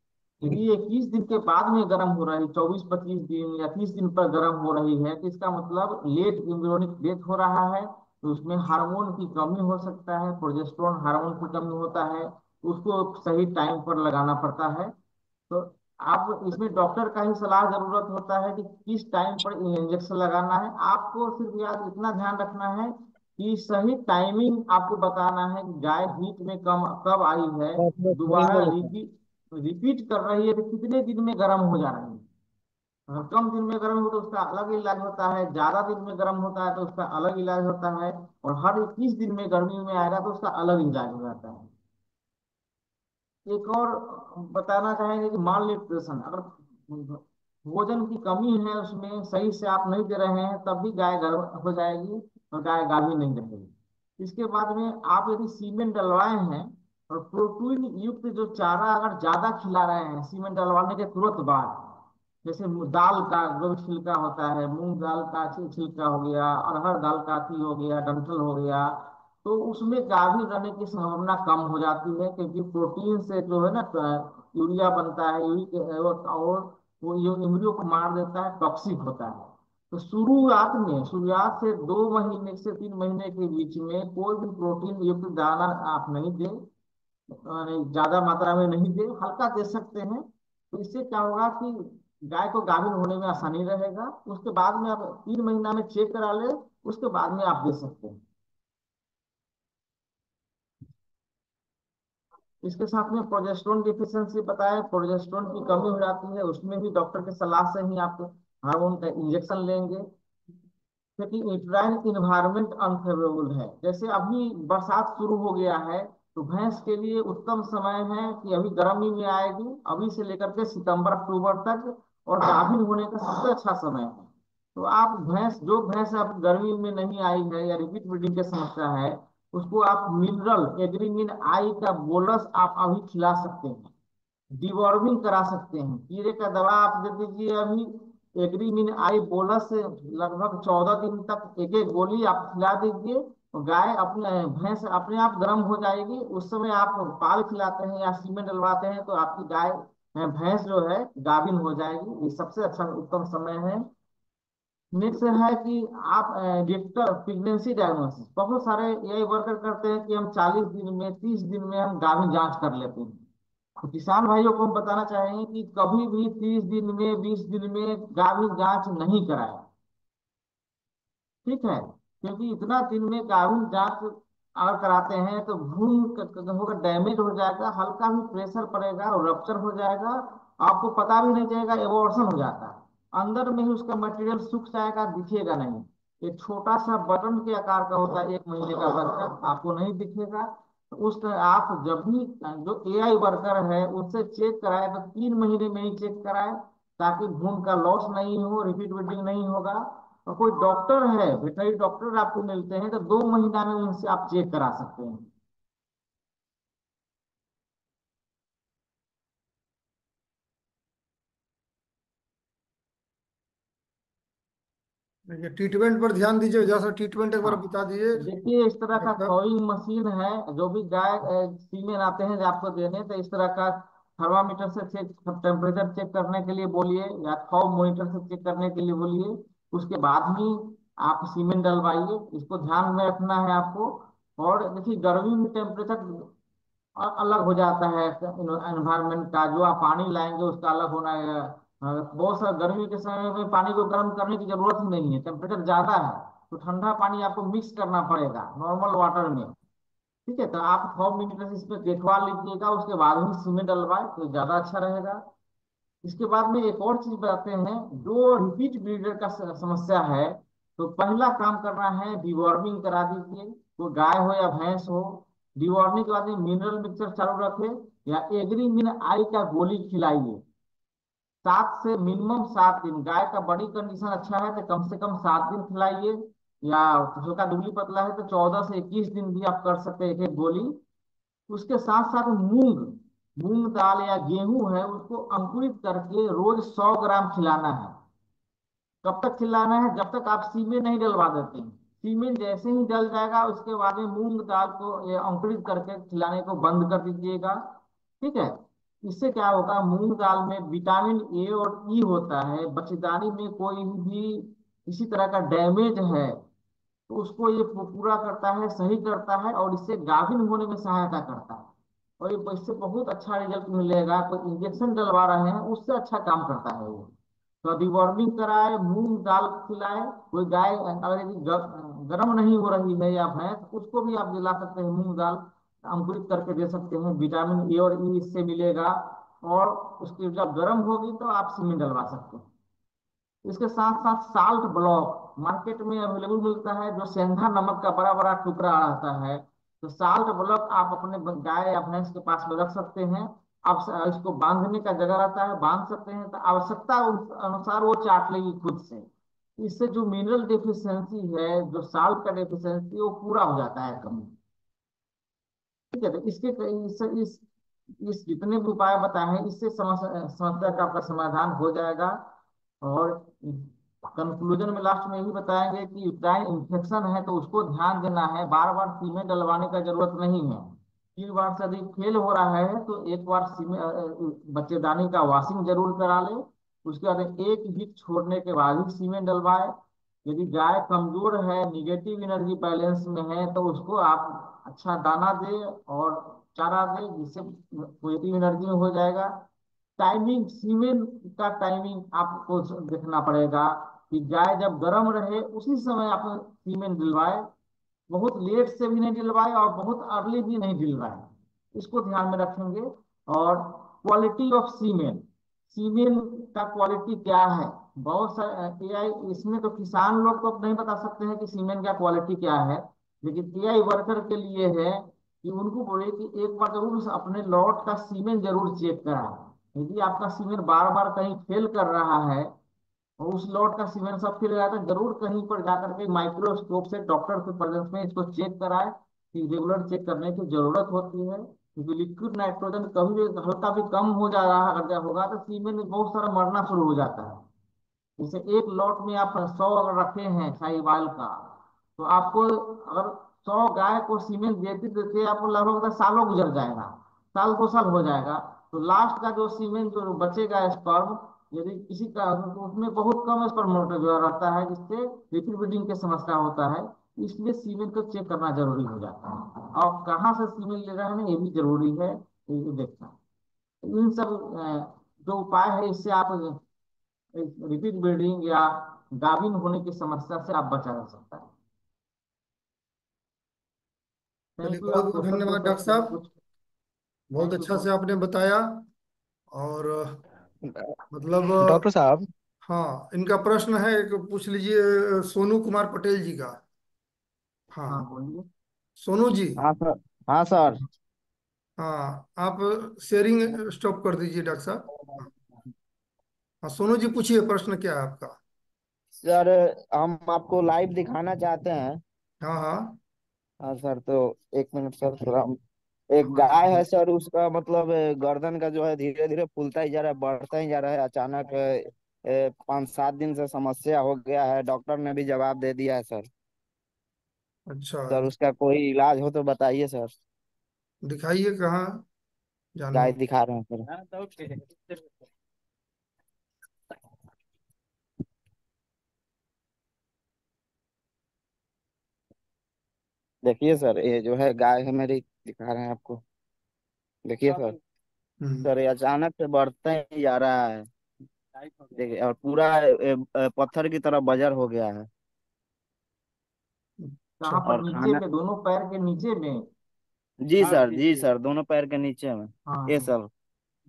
यदि 21 दिन के बाद में गर्म हो रही, 24-25 दिन या 30 दिन पर गर्म हो रही है, तो इसका मतलब लेट एम्ब्रियोनिक डेथ हो रहा है। तो उसमें हार्मोन की कमी हो सकता है, प्रोजेस्टेरोन हार्मोन की कमी होता है, उसको सही टाइम पर लगाना पड़ता है। तो आप इसमें डॉक्टर का ही सलाह जरूरत होता है कि किस टाइम पर इंजेक्शन लगाना है। आपको सिर्फ याद इतना ध्यान रखना है कि सही टाइमिंग आपको बताना है कि गाय हीट में कम कब आई है, दोबारा रिपीट रिपीट कर रही है तो कितने दिन में गर्म हो जा रही है। अगर कम दिन में गर्म हो तो उसका अलग इलाज होता है, ज्यादा दिन में गर्म होता है तो उसका अलग इलाज होता है, और हर 21 दिन में गर्मी में आएगा तो उसका अलग इलाज हो जाता है। एक और बताना चाहेंगे कि माल न्यूट्रिशन, अगर भोजन की कमी है, उसमें सही से आप नहीं दे रहे हैं, तब भी गाय गर्म हो जाएगी और गाय गाभी नहीं रहेगी। इसके बाद में आप यदि सीमेंट डलवाए हैं और प्रोटीन युक्त जो चारा अगर ज्यादा खिला रहे हैं सीमेंट डलवाने के तुरंत बाद, जैसे दाल का जो छिलका होता है, मूंग दाल का छिलका हो गया, अरहर दाल का अथी हो गया, डंठल हो गया, तो उसमें गाभिन रहने की संभावना कम हो जाती है, क्योंकि प्रोटीन से जो है ना यूरिया बनता है, यूरिक और वो ये इम्ब्रियो को मार देता है, टॉक्सिक होता है। तो शुरुआत से 2 महीने से 3 महीने के बीच में कोई भी प्रोटीन युक्त दाना आप नहीं दें, ज्यादा मात्रा में नहीं दे, हल्का दे सकते हैं। तो इससे क्या होगा कि गाय को गाभिन होने में आसानी रहेगा। उसके बाद में आप 3 महीना में चेक करा ले, उसके बाद में आप दे सकते हैं। इसके साथ में प्रोजेस्टेरोन डिफिशियंसी बताया, प्रोजेस्टेरोन की कमी हो जाती है, उसमें भी डॉक्टर के सलाह से ही आप हार्मोन का इंजेक्शन लेंगे। क्योंकि यूट्राइन इन्वायरमेंट अनफेवरेबल है, जैसे अभी बरसात शुरू हो गया है, तो भैंस के लिए उत्तम समय है कि अभी गर्मी में आएगी, अभी से लेकर के सितंबर अक्टूबर तक, और गाभिन होने का सबसे अच्छा समय है। तो आप जो भैंस आप गर्मी में नहीं आई है या रिपीट ब्रीडिंग की समस्या है, उसको आप मिनरल एग्रीमिन आई का बोलस आप अभी खिला सकते हैं, डिवॉर्मिंग करा सकते हैं। कीड़े का दवा आप दे दीजिए अभी, एग्रीमिन आई बोलस से लगभग 14 दिन तक एक एक गोली आप खिला दीजिए, और गाय अपने भैंस अपने आप गर्म हो जाएगी। उस समय आप पाल खिलाते हैं या सीमेंट डलवाते हैं तो आपकी गाय भैंस जो है गाभिन हो जाएगी। ये सबसे अच्छा उत्तम समय है। नेक्स्ट है कि आप डिजिटल प्रेगनेंसी डायग्नोसिस, बहुत सारे यही वर्कर करते हैं कि हम 40 दिन में 30 दिन में हम गाभिन जांच कर लेते हैं। तो किसान भाइयों को हम बताना चाहेंगे कि कभी भी 30 दिन में 20 दिन में गाभिन जांच नहीं कराएं। ठीक है, क्योंकि इतना दिन में गाभिन जांच अगर कराते हैं तो भ्रूण होगा डैमेज हो जाएगा, हल्का भी प्रेशर पड़ेगा और रप्चर हो जाएगा, आपको पता भी नहीं चलेगा, एबॉर्शन हो जाता है, अंदर में ही उसका मटेरियल सूख जाएगा, दिखेगा नहीं। एक छोटा सा बटन के आकार का होता है 1 महीने का बच्चा, आपको नहीं दिखेगा। तो उस आप जब भी जो एआई वर्कर है उससे चेक कराए तो 3 महीने में ही चेक कराए, ताकि भ्रूण का लॉस नहीं हो, रिपीट ब्रीडिंग नहीं होगा। और कोई डॉक्टर है, वेटनरी डॉक्टर आपको मिलते हैं तो 2 महीना में उनसे आप चेक करा सकते हैं। ये ट्रीटमेंट पर ध्यान दीजिए, जैसा ट्रीटमेंट एक बार हाँ, बता दिए देखिए इस तरह का डॉक्टर। थ्रोइंग मशीन है, जो भी गाय सीमेन आते हैं जो आपको देने, तो इस तरह का थर्मामीटर से चेक, टेम्परेचर चेक करने के लिए बोलिए, या थॉर्म मॉनिटर से चेक करने के लिए बोलिए। उसके बाद ही आप सीमेन डलवाइए, इसको ध्यान में रखना है आपको। और देखिए गर्मी में टेम्परेचर अलग हो जाता है, एनवायरमेंट का, जो आप पानी लाएंगे उसका अलग होना है। बहुत सारा गर्मी के समय में पानी को गर्म करने की जरूरत ही नहीं है, टेम्परेचर ज्यादा है, तो ठंडा पानी आपको मिक्स करना पड़ेगा नॉर्मल वाटर में। ठीक है, तो आप 100 मिनट इसमें देखवा लीजिएगा, उसके बाद ही सीमेंट डलवाए तो ज्यादा अच्छा रहेगा। इसके बाद में एक और चीज बताते हैं, जो रिपीट ब्रीडर का समस्या है, तो पहला काम करना है डिवॉर्मिंग करा दीजिए, वो गाय हो या भैंस हो। डिवॉर्मिंग के बाद में मिनरल मिक्सचर चालू रखे या एग्रीमिन आई का गोली खिलाइए। 7 से मिनिमम 7 दिन, गाय का बड़ी कंडीशन अच्छा है तो कम से कम 7 दिन खिलाइए, या हल्का दुबली पतला है तो 14 से 21 दिन भी आप कर सकते हैं एक एक गोली। उसके साथ साथ मूंग मूंग दाल या गेहूं है, उसको अंकुरित करके रोज 100 ग्राम खिलाना है। कब तक खिलाना है? जब तक आप सीमेन नहीं डलवा देते हैं। सीमेन जैसे ही डल जाएगा उसके बाद में मूंग दाल को ये अंकुरित करके खिलाने को बंद कर दीजिएगा। ठीक है। इससे क्या होगा, मूंग दाल में विटामिन ए और ई होता है। बच्चेदानी में कोई भी किसी तरह का डैमेज है तो उसको ये पूरा करता है, सही करता है, और इससे गाभिन होने में सहायता करता है। और ये इससे बहुत अच्छा रिजल्ट मिलेगा। कोई इंजेक्शन डलवा रहे हैं उससे अच्छा काम करता है वो। तो डिवॉर्मिंग कराए, मूंग दाल खिलाए। कोई गाय अगर यदि गर्म नहीं हो रही है या भैंस, उसको भी आप दिला सकते हैं मूंग दाल, अंकुरित करके दे सकते हैं। विटामिन ए और ई इससे मिलेगा। और उसकी जब गर्म होगी तो आप सीमेंट डलवा सकते हैं। इसके साथ साथ साल्ट ब्लॉक मार्केट में अवेलेबल मिलता है, जो सेंधा नमक का बड़ा बड़ा टुकड़ा आता है। तो साल्ट ब्लॉक आप अपने गाय या भैंस के पास में रख सकते हैं। आप इसको बांधने का जगह रहता है, बांध सकते हैं, तो आवश्यकता अनुसार वो चाट लेगी खुद से। इससे जो मिनरल डेफिशिएंसी है, जो साल्ट का डेफिशिएंसी, वो पूरा हो जाता है कम। ठीक है। तो इस जितने भी उपाय बताए हैं, इससे समस्या समस्या का आपका समाधान हो जाएगा। और कंक्लूजन में लास्ट में यही बताएंगे कि यूट्राइन इन्फेक्शन है तो उसको ध्यान देना है। बार बार सीमेंट डलवाने का जरूरत नहीं है। 3 बार से अधिक फेल हो रहा है तो एक बार बच्चेदानी का वॉशिंग जरूर करा ले। उसके बाद एक हीट छोड़ने के बाद ही सीमेंट डलवाए। यदि गाय कमजोर है, निगेटिव एनर्जी बैलेंस में है, तो उसको आप अच्छा दाना दे और चारा दे, जिससे पॉजिटिव एनर्जी में हो जाएगा। टाइमिंग, सीमेन का टाइमिंग आपको देखना पड़ेगा कि गाय जब गर्म रहे उसी समय आप सीमेन दिलवाए। बहुत लेट से भी नहीं दिलवाए और बहुत अर्ली भी नहीं दिलवाए। इसको ध्यान में रखेंगे। और क्वालिटी ऑफ सीमेन, सीमेन का क्वालिटी क्या है? बहुत सारे एआई इसमें तो किसान लोग तो नहीं बता सकते हैं कि सीमेन का क्वालिटी क्या है। लेकिन एआई वर्कर के लिए है कि उनको बोले कि एक बार जरूर अपने लॉट का सीमेन जरूर चेक कराए। यदि आपका सीमेन बार बार कहीं फेल कर रहा है और उस लॉट का सीमेंट सब फिर गया, तो जरूर कहीं पर जाकर के माइक्रोस्कोप से डॉक्टर के प्रेजेंस में इसको चेक कराए। कि रेगुलर चेक करने की जरूरत होती है, क्योंकि लिक्विड नाइट्रोजन कभी भी हल्का भी कम हो जा रहा है, अगर होगा तो सीमेंट में बहुत सारा मरना शुरू हो जाता है। जैसे एक लॉट में आप 100 अगर रखे हैं साहिवाल का, तो आपको अगर 100 गाय को सीमेंट देते देते आपको लगभग सालों गुजर जाएगा। साल 2 साल हो जाएगा। तो लास्ट का जो सीमेंट जो बचेगा स्पर्म, यदि किसी का, तो उसमें बहुत कम स्पर्म जो रहता है, जिससे रिपीट की समस्या होता है। इसलिए सीमेंट को चेक करना जरूरी हो जाता है। और कहाँ से सीमेंट ले रहे हैं ये भी जरूरी है, ये देखना। इन सब जो उपाय है, इससे आप रिपीट ब्रीडिंग या गाभिन होने की समस्या से आप बचा जा सकता है। चलिए, थैंक यू। बहुत आप बहुत क्वेश्चन धन्यवाद पूछ डॉक्टर सकते हैं साहब। कुछ। बहुत थैंक यू अच्छा सर। से आपने बताया। और मतलब डॉक्टर साहब। हाँ, इनका प्रश्न है एक, पूछ लीजिए सोनू कुमार पटेल जी का। हाँ हाँ, बोलिए। सोनू जी। हाँ सर। हाँ सर। हाँ, आप शेयरिंग स्टॉप कर दीजिए डॉक्टर साहब। हाँ, सोनू जी पूछिए, प्रश्न क्या है आपका? सर, हम आपको लाइव दिखाना चाहते हैं। हाँ हाँ। हाँ सर, तो 1 मिनट सर, थोड़ा एक हाँ गाय है जी। सर, उसका मतलब गर्दन का जो है धीरे धीरे फूलता ही जा रहा है, बढ़ता ही जा रहा है। अचानक 5-7 दिन से समस्या हो गया है। डॉक्टर ने भी जवाब दे दिया है सर। अच्छा, सर उसका कोई इलाज हो तो बताइए सर। दिखाइए कहाँ जानना गाय है। दिखा रहे हैं सर। देखिए सर, ये जो है गाय है मेरी, दिखा रहे हैं आपको। देखिए सर। हम्म। सर ये अचानक से बढ़ता ही जा रहा है। देखिए, और पूरा पत्थर की तरह बजर हो गया है। अच्छा। कहाँ पर? और नीचे खाना। पे, दोनों पैर के नीचे में? जी सर, जी सर, दोनों पैर के नीचे में। हाँ ये हाँ। सर,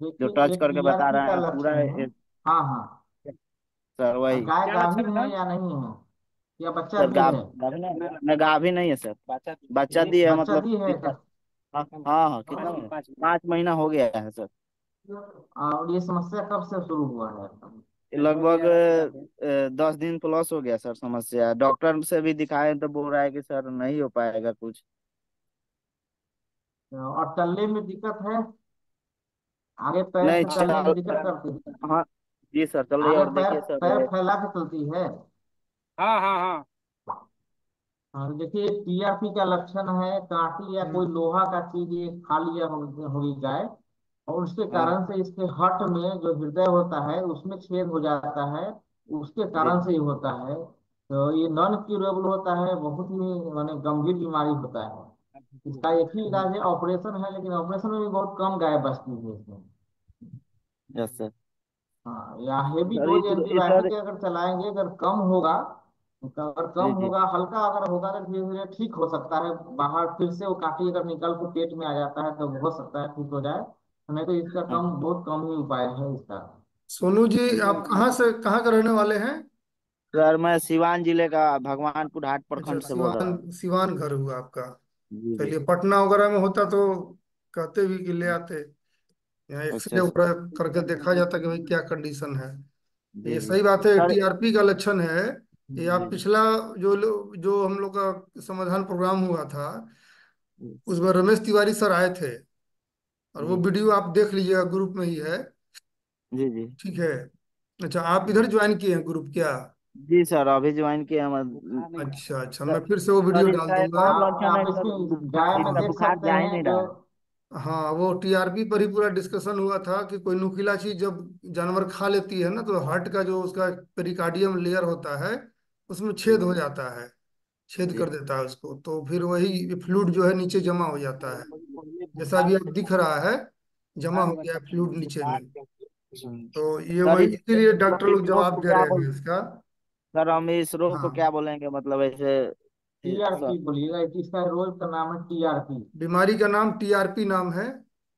जो देखिए टच एक करके बता ईआरपी रहे का हैं पूरा लक्षण है। हाँ हाँ। सर और वही। गाय गाभिन है या नहीं है, या बच्चा सर दी है? मैं गाभी नहीं है सर। बच्चा दी है बच्चा मतलब दी है कितना। हाँ हाँ हाँ, कितना में? 5 महीना हो गया है सर। और ये समस्या कब से शुरू हुआ है? लगभग 10 दिन प्लस हो गया सर। समस्या डॉक्टर से भी दिखाए तो बोल रहा है कि सर नहीं हो पाएगा कुछ। और चलने में दिक्कत है? आगे पैर नहीं से चलने में चल। दिक्कत करती है? हाँ। जी सर चल रही है। आगे और पैर देखिए पैर सर। फैला के चलती है। हाँ हाँ हाँ। और देखिए टीआरपी का लक्षण है, कांटी या कोई लोहा का चीज ये खा लिया होगी गाय, और उसके हाँ कारण से इसके हट में जो हृदय होता है उसमें छेद हो जाता है, उसके जी कारण से ये होता है। तो ये नॉन क्यूरेबल होता है, बहुत ही माने गंभीर बीमारी होता है। इसका एक ही इलाज है, ऑपरेशन है, लेकिन ऑपरेशन में भी बहुत कम गाय बचती है इसमें। Yes sir. हाँ, या हेवी सर डोज इस सर। एंटीबायोटिक अगर चलाएंगे, अगर कम होगा, तो अगर कम जी जी। होगा, हल्का अगर होगा तो धीरे धीरे ठीक हो सकता है। बाहर फिर से वो कांटी अगर निकल के पेट में आ जाता है तो हो सकता है ठीक हो जाए, नहीं तो इसका हाँ कम, बहुत कम ही उपाय है इसका। सोनू जी, आप कहाँ के रहने वाले हैं? सर मैं सिवान जिले का भगवानपुर हाट अच्छा, प्रखंड से बोल रहा सिवान हूँ। सिवान घर हुआ आपका। जी जी। चलिए, पटना वगैरह में होता तो कहते भी कि ले आते, यहाँ अच्छा एक्सरे सर। वगैरह करके देखा जाता कि भाई क्या कंडीशन है। जी ये जी सही बात है, सर। टीआरपी का लक्षण है। ये आप जी जी। पिछला जो हम लोग का समाधान प्रोग्राम हुआ था, जी उसमें रमेश तिवारी सर आए थे, और वो जी वीडियो आप देख लीजिएगा, ग्रुप में ही है। जी जी ठीक है। अच्छा, आप इधर ज्वाइन किए हैं ग्रुप क्या? जी सर अभी ज्वाइन किया हम। अच्छा अच्छा, सर मैं फिर से वो वीडियो सर डाल इसका एक दूंगा। और लक्षण है आप सर, इसमें गाय में इसका देख बुखार सकते जा ही हैं नहीं जो। रहा है। हाँ, वो टीआरपी पर ही पूरा डिस्कशन हुआ था कि कोई नुकीला चीज जब जानवर खा लेती है ना, तो हार्ट का जो उसका पेरिकार्डियम लेयर होता है, उसमें जी छेद हो जाता है, छेद जी कर देता है उसको, तो फिर वही फ्लूइड जो है नीचे जमा हो जाता है। जैसा अभी अब दिख रहा है, जमा हो गया है फ्लूइड नीचे में। तो ये सर वही, इसीलिए डॉक्टर इस लोग रोग जवाब को दे क्या रहे बोल हैं इसका। सर हम इस रोग को क्या हाँ, बोलेंगे मतलब ऐसे। TRP sir. बोलिएगा, इसका रोज का नाम है टीआरपी। बीमारी का नाम टीआरपी नाम है,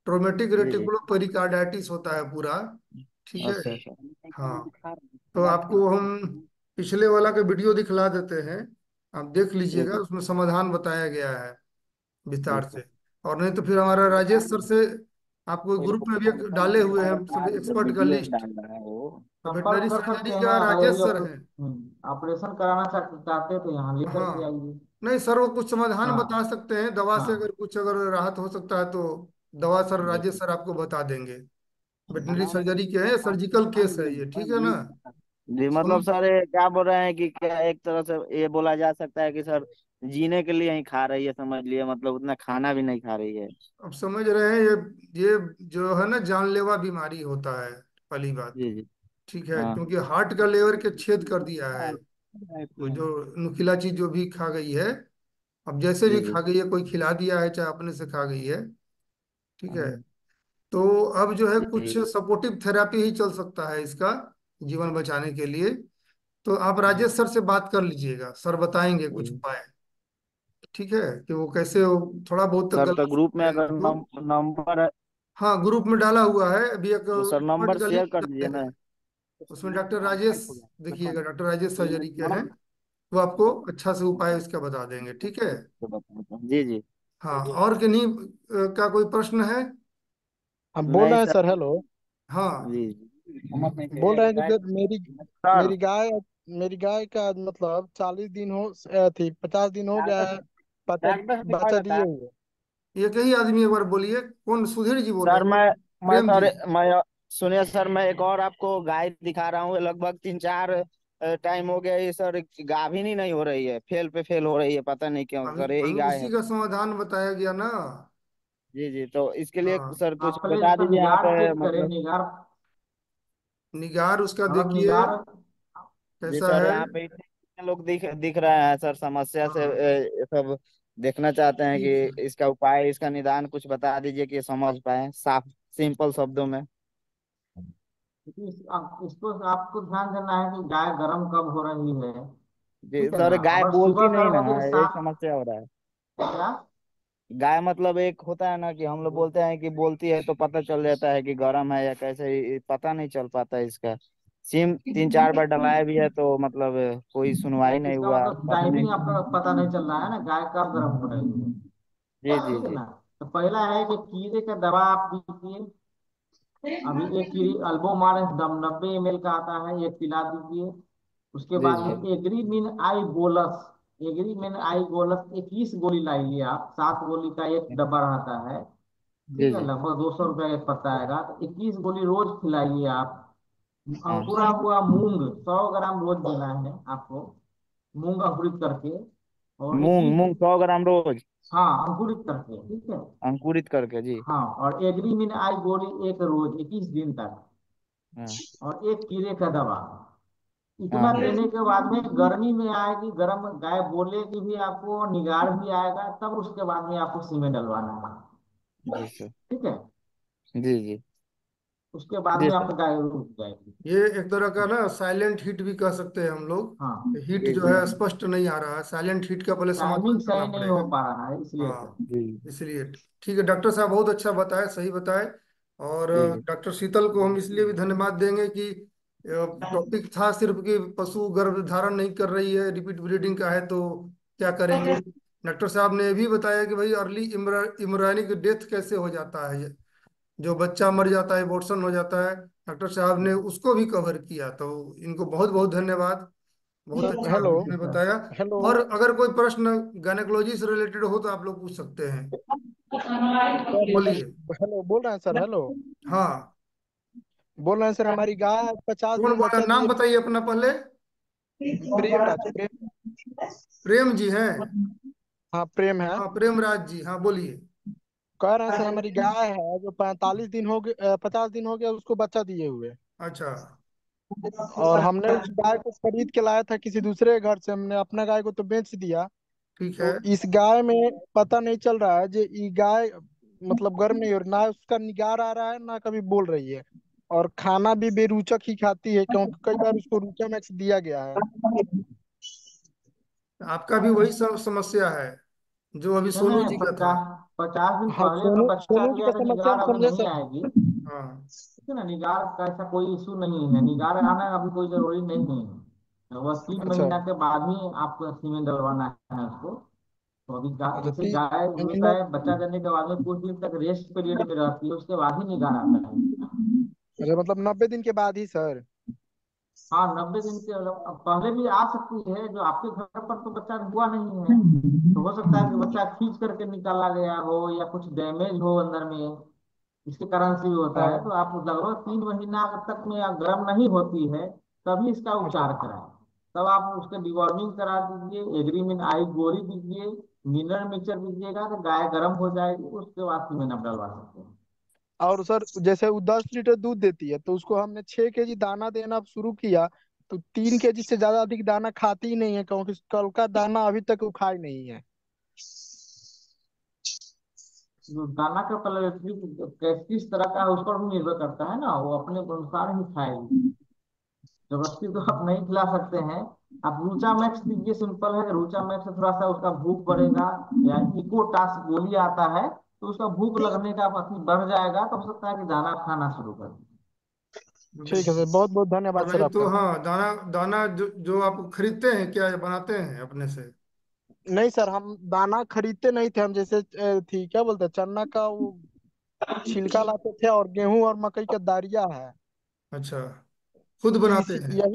ट्रोमेटिक जी जी। रेटिकुलो पेरिकार्डाइटिस होता है पूरा। ठीक है। अच्छा अच्छा। हाँ, तो आपको हम पिछले वाला का वीडियो दिखला देते हैं, आप देख जी लीजिएगा, जी उसमें समाधान बताया गया है जी विस्तार सर। से। और नहीं तो फिर हमारा राजेश सर से, आपको ग्रुप में भी एक डाले हुए हैं सब एक्सपर्ट का वीडियो लिस्ट। डाल रहा है वो। तो संपर्क वेटनरी कर सकते सर्जरी हैं, का अगर राजेश यदि सर हैं। ऑपरेशन कराना चाहते हैं तो यहाँ ले करके हाँ, आइए। नहीं सर, वो कुछ समाधान बता हाँ सकते हैं दवा से, अगर हाँ। कुछ अगर राहत हो सकता है तो दवा सर, जी राजेश सर आपको बता देंगे। वेटनरी सर्जरी के हैं, सर्जिकल केस है ये, ठीक है ना? जी सुनो, मतलब सर ये क्या बोल रहे हैं कि क्या एक तरह से ये बोला जा सकता है कि सर जीने के लिए ही खा रही है, समझ लिए मतलब उतना खाना भी नहीं खा रही है। अब समझ रहे हैं, ये जो है ना, जानलेवा बीमारी होता है, पहली बात। जी जी। ठीक है, हाँ क्योंकि हार्ट का लेवर के छेद कर दिया है, वो जो नुकीला चीज जो भी खा गई है। अब जैसे जी भी जी खा गई है, कोई खिला दिया है चाहे अपने से खा गई है। ठीक है। तो अब जो है कुछ जी सपोर्टिव थेरापी ही चल सकता है इसका, जीवन बचाने के लिए। तो आप राजेश सर से बात कर लीजिएगा, सर बताएंगे कुछ जी। उपाय। ठीक है, कि वो कैसे वो थोड़ा बहुत तो सर तो गला ग्रुप में है अगर आपको। नंबर है हाँ, ग्रुप में डाला हुआ है अभी, एक तो सर एक्सपर्ट नंबर का शेयर कर लिस्ट दीजिए है। ना। उसमें डॉक्टर राजेश, देखिएगा डॉक्टर राजेश सर्जरी के हैं, वो आपको अच्छा से उपाय इसका बता देंगे। ठीक है। जी जी। हाँ, और किन्हीं का कोई प्रश्न है? हम बोल नहीं रहे हैं सर। Sir, hello. हाँ, जी बोल रहे हैं कि सर मेरी सर। मेरी गाय मेरी गाय का मतलब 40 दिन थी 50 दिन हो गया है, बच्चा बच्चा दिए हुए। एक ही आदमी, एक बार बोलिए, कौन? सुधीर जी बोल रहे सर हैं? मैं प्रेम सर जी? मैं सुनिए सर, मैं एक और आपको गाय दिखा रहा हूँ, लगभग 3-4 टाइम हो गया ये सर, गाभिन ही नहीं हो रही है, फेल पे फेल हो रही है, पता नहीं क्यों अभी सर, यही अभी गाय है। उसी का समाधान बताया गया ना। जी जी तो इसके लिए हाँ, सर कुछ आप पहले बता इसका दीजिए यहाँ निगार पे चेक करें, मतलब। निगार। निगार उसका अगर देखिए निगार, जी कैसा सर है। यहाँ पे इतने लोग दिख रहे हैं सर, समस्या से हाँ, सब देखना चाहते हैं ठीक है। कि इसका उपाय, इसका निदान कुछ बता दीजिए कि समझ पाए साफ सिंपल शब्दों में। इसको आपको ध्यान देना है कि गाय गर्म कब हो रही है। जी ठीक है सर ना, गाय अगर बोलती सुबह नहीं गर्म ना, होगी तो यही साफ। समस्या हो रहा है। क्या? गाय मतलब एक होता है ना कि हम लोग बोलते हैं कि बोलती है तो पता चल जाता है कि गर्म है या कैसे, ये पता नहीं चल पाता है इसका। सिम 3-4 बार डलाया भी है तो मतलब कोई सुनवाई नहीं इसका हुआ, मतलब पता नहीं। टाइमिंग आपका पता नहीं चल रहा है ना, गाय कब गर्म हो रही है। जी जी ठीक है जी ना। तो पहला है कि कीड़े का दवा आप दीजिए। अभी एक कीड़ी अल्बोमार 90 ml का आता है, ये पिला दीजिए। उसके जी बाद जी में एग्रीमिन आई गोलस, एग्रीमिन आई गोलस 21 गोली लाइए आप, 7 गोली का एक डब्बा रहता है। जी ठीक है, जी लगभग 200 रुपया एक पड़ता है, तो 21 गोली रोज खिलाइए आप। हाँ अंकुरा हुआ मूंग 100 ग्राम रोज देना है आपको, मूंग अंकुरित करके। और मूंग 21, मूंग 100 ग्राम रोज हाँ अंकुरित करके, ठीक है। अंकुरित करके जी। हाँ, और एग्रीमिन आई गोली एक रोज 21 दिन तक, हाँ और एक कीड़े का दवा। इतना हाँ देने के बाद में गर्मी में आएगी, गर्म गाय बोलेगी भी आपको, निगार भी आएगा, तब उसके बाद में आपको सीमेंट डलवाना है। जी सर। ठीक है, जी जी। उसके बाद जी में सर। आपकी गाय रुक जाएगी। ये एक तरह का ना साइलेंट हिट भी कह सकते हैं हम लोग। हाँ, हिट जी जो जी। है स्पष्ट नहीं आ रहा है, साइलेंट हिट का पहले समाधान टाइमिंग करना सही नहीं पड़ेगा। हो पा रहा है इसलिए हाँ, सर। जी इसलिए ठीक है, डॉक्टर साहब बहुत अच्छा बताए, सही बताए। और जी जी। डॉक्टर शीतल को हम इसलिए भी धन्यवाद देंगे कि टॉपिक था सिर्फ कि पशु गर्भ धारण नहीं कर रही है, रिपीट ब्रीडिंग का है, तो क्या करेंगे। डॉक्टर साहब ने ये भी बताया कि भाई अर्ली इम्ब्रायनिक डेथ कैसे हो जाता है, जो बच्चा मर जाता है, एबॉर्शन हो जाता है, डॉक्टर साहब ने उसको भी कवर किया। तो इनको बहुत बहुत धन्यवाद, बहुत सर अच्छा हेलो। उन्होंने बताया। हेलो। और अगर कोई प्रश्न गायनेकोलॉजी से रिलेटेड हो तो आप लोग पूछ सकते हैं, सर बोलिए। हेलो बोल रहे हैं सर, हेलो। हाँ, बोल रहे हैं सर, हमारी गाय 50 दिन बोल रहा बच्चा नाम दिए। बताइए अपना पहले। प्रेमराज, प्रेम। प्रेम जी हैं। हाँ प्रेम है। हाँ, प्रेमराज जी, हाँ बोलिए। कह रहे हैं सर, हमारी गाय है जो 45 दिन हो गए, 50 दिन हो गया उसको बच्चा दिए हुए। अच्छा, और हमने उस गाय को खरीद के लाया था किसी दूसरे घर से, हमने अपना गाय को तो बेच दिया। ठीक है। तो इस गाय में पता नहीं चल रहा है, जो ये गाय मतलब गर्म नहीं हो रही, ना उसका निगार आ रहा है ना कभी बोल रही है। और खाना भी बेरुचक ही खाती है, क्योंकि कई बार उसको रूचा मैक्स दिया गया है। आपका भी वही समस्या है जो अभी नहीं सोनू नहीं, जी का था। 50 दिन हाँ, पहले का सोनू बच्चा सोनू जी दिया का तो समस्या हम निगार अभी समझे नहीं सर। आएगी। हाँ, ठीक है ना, निगार का ऐसा कोई इशू नहीं है, निगार आना अभी कोई जरूरी नहीं है। वह तीन अच्छा। महीना के बाद ही आपको सीमेंट डलवाना है उसको। तो अभी अच्छा जैसे गाय होता है, बच्चा देने के बाद में कुछ दिन तक रेस्ट पीरियड में रहती है, उसके बाद ही निगार आता है। अच्छा, मतलब 90 दिन के बाद ही सर। हाँ, 90 दिन के अब पहले भी आ सकती है, जो आपके घर पर तो बच्चा हुआ नहीं है। तो हो सकता है कि बच्चा खींच करके निकाला गया हो, या कुछ डैमेज हो अंदर में, इसके कारण से भी होता है। हाँ। तो आप लगभग 3 महीना तक में आप गर्म नहीं होती है, तभी इसका अच्छा। उपचार कराएं। तब आप उसके डिवॉर्मिंग करा दीजिए, एग्रीमिन आई गोली दीजिए, मिनरल मिक्सचर दीजिएगा, तो गाय गर्म हो जाएगी, उसके बाद सीमेंट आप डलवा सकते हैं। और सर जैसे वो 10 लीटर दूध देती है, तो उसको हमने 6 केजी दाना देना शुरू किया। तो 3 केजी से ज्यादा अधिक दाना खाती ही नहीं है, क्योंकि कल का दाना अभी तक वो खाई नहीं है। जो दाना का कलर किस तरह का है उस पर भी निर्भर करता है ना, वो अपने अनुसार ही खाएगी। जबरदस्ती तो आप नहीं खिला सकते हैं। आप रूचा मैक्स दीजिए, सिंपल है, रूचा मैक्स से थोड़ा सा उसका भूख बढ़ेगा। या इको टास्क गोली आता है, तो उसका भूख लगने का अति बढ़ जाएगा, तो हो सकता है कि दाना खाना शुरू कर दे। ठीक है सर, बहुत बहुत और धन्यवाद सर नहीं तो आपका। हाँ, दाना दाना जो आप खरीदते हैं क्या, या बनाते हैं अपने से। नहीं सर, हम दाना खरीदते नहीं थे। हम जैसे थी क्या बोलते हैं, चना का वो छिलका लाते थे, और गेहूं और मकई का दारिया है। अच्छा, खुद बनाते इसी हैं।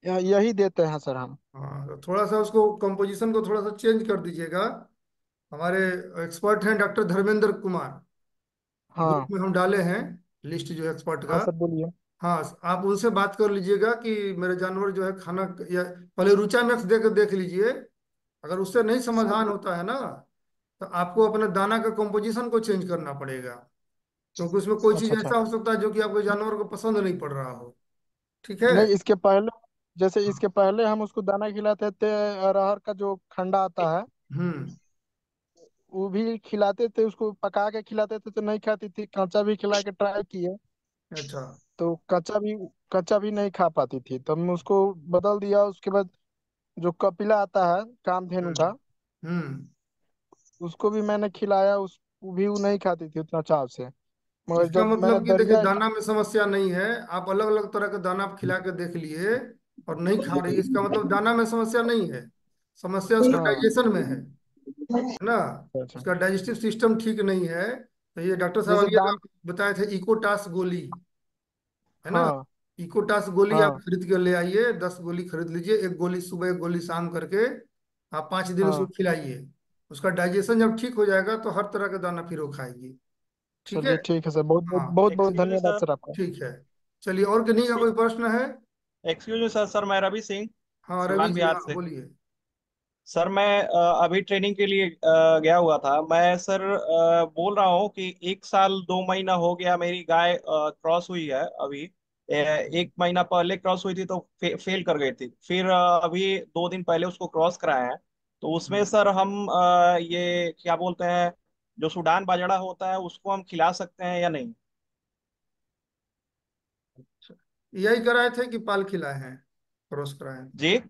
यही यही देते हैं सर हम। हाँ, तो थोड़ा सा उसको कंपोजिशन को थोड़ा सा चेंज कर दीजिएगा। हमारे एक्सपर्ट हैं डॉक्टर धर्मेंद्र कुमार, ग्रुप हाँ। में हम डाले हैं लिस्ट जो है एक्सपर्ट हाँ का। सर बोलिए। हाँ, आप उनसे बात कर लीजिएगा कि मेरे जानवर जो है खाना, या पहले रुचा मैक्स दे कर देख लीजिए। अगर उससे नहीं समाधान होता है ना, तो आपको अपने दाना का कंपोजिशन को चेंज करना पड़ेगा, क्योंकि उसमें कोई चीज़ अच्छा अच्छा। ऐसा हो सकता है जो कि आपके जानवर को पसंद नहीं पड़ रहा हो। ठीक है। नहीं, इसके पहले जैसे इसके पहले हम उसको दाना खिलाते थे, अरहर का जो खंडा आता है हम्म। वो भी खिलाते थे, उसको पका के खिलाते थे तो नहीं खाती थी। कच्चा भी खिला के ट्राई किए, अच्छा। तो कच्चा भी नहीं खा पाती थी। तब मैं उसको बदल दिया। उसके बाद जो कपिला आता है कामधेनु हम्म। का, हम्म। उसको भी मैंने खिलाया। वो भी वो नहीं खाती थी उतना चाव से। मगर इसका जब मैंने मतलब कि देखिए, दरिया दाना में समस्या नहीं है। आप अलग अलग तरह का दाना आप खिला के देख लिए और नहीं खा रही, इसका मतलब दाना में समस्या नहीं है, समस्या उसका हाँ। डाइजेशन में है ना। अच्छा। उसका डाइजेस्टिव सिस्टम ठीक नहीं है। तो ये डॉक्टर साहब जैसे अभी दान। आप बताए थे इकोटास गोली, है ना। हाँ इकोटास गोली आप हाँ खरीद के ले आइए, 10 गोली खरीद लीजिए, एक गोली सुबह एक गोली शाम करके आप 5 दिन उसको हाँ। खिलाइए। उसका डाइजेशन जब ठीक हो जाएगा तो हर तरह का दाना फिर वो खाएगी। ठीक है। चलिए ठीक है सर, बहुत बहुत हाँ, बहुत एक बहुत सुनिए धन्यवाद सर, सर आपका। ठीक है। चलिए, और किन्हीं का कोई प्रश्न है? एक्सक्यूज मी सर, मैं रवि सिंह, हाँ रवि सिवान जी, बिहार हाँ से। बोलिए। सर मैं अभी ट्रेनिंग के लिए गया हुआ था। मैं सर बोल रहा हूँ कि 1 साल 2 महीना हो गया मेरी गाय क्रॉस हुई है अभी। 1 महीना पहले क्रॉस हुई थी तो फेल कर गई थी। फिर अभी 2 दिन पहले उसको क्रॉस कराए हैं। तो उसमें सर हम ये क्या बोलते हैं, जो सूडान बाजरा होता है उसको हम खिला सकते हैं या नहीं? यही कराए थे कि पाल खिलाए हैं, क्रॉस कराए हैं? जी।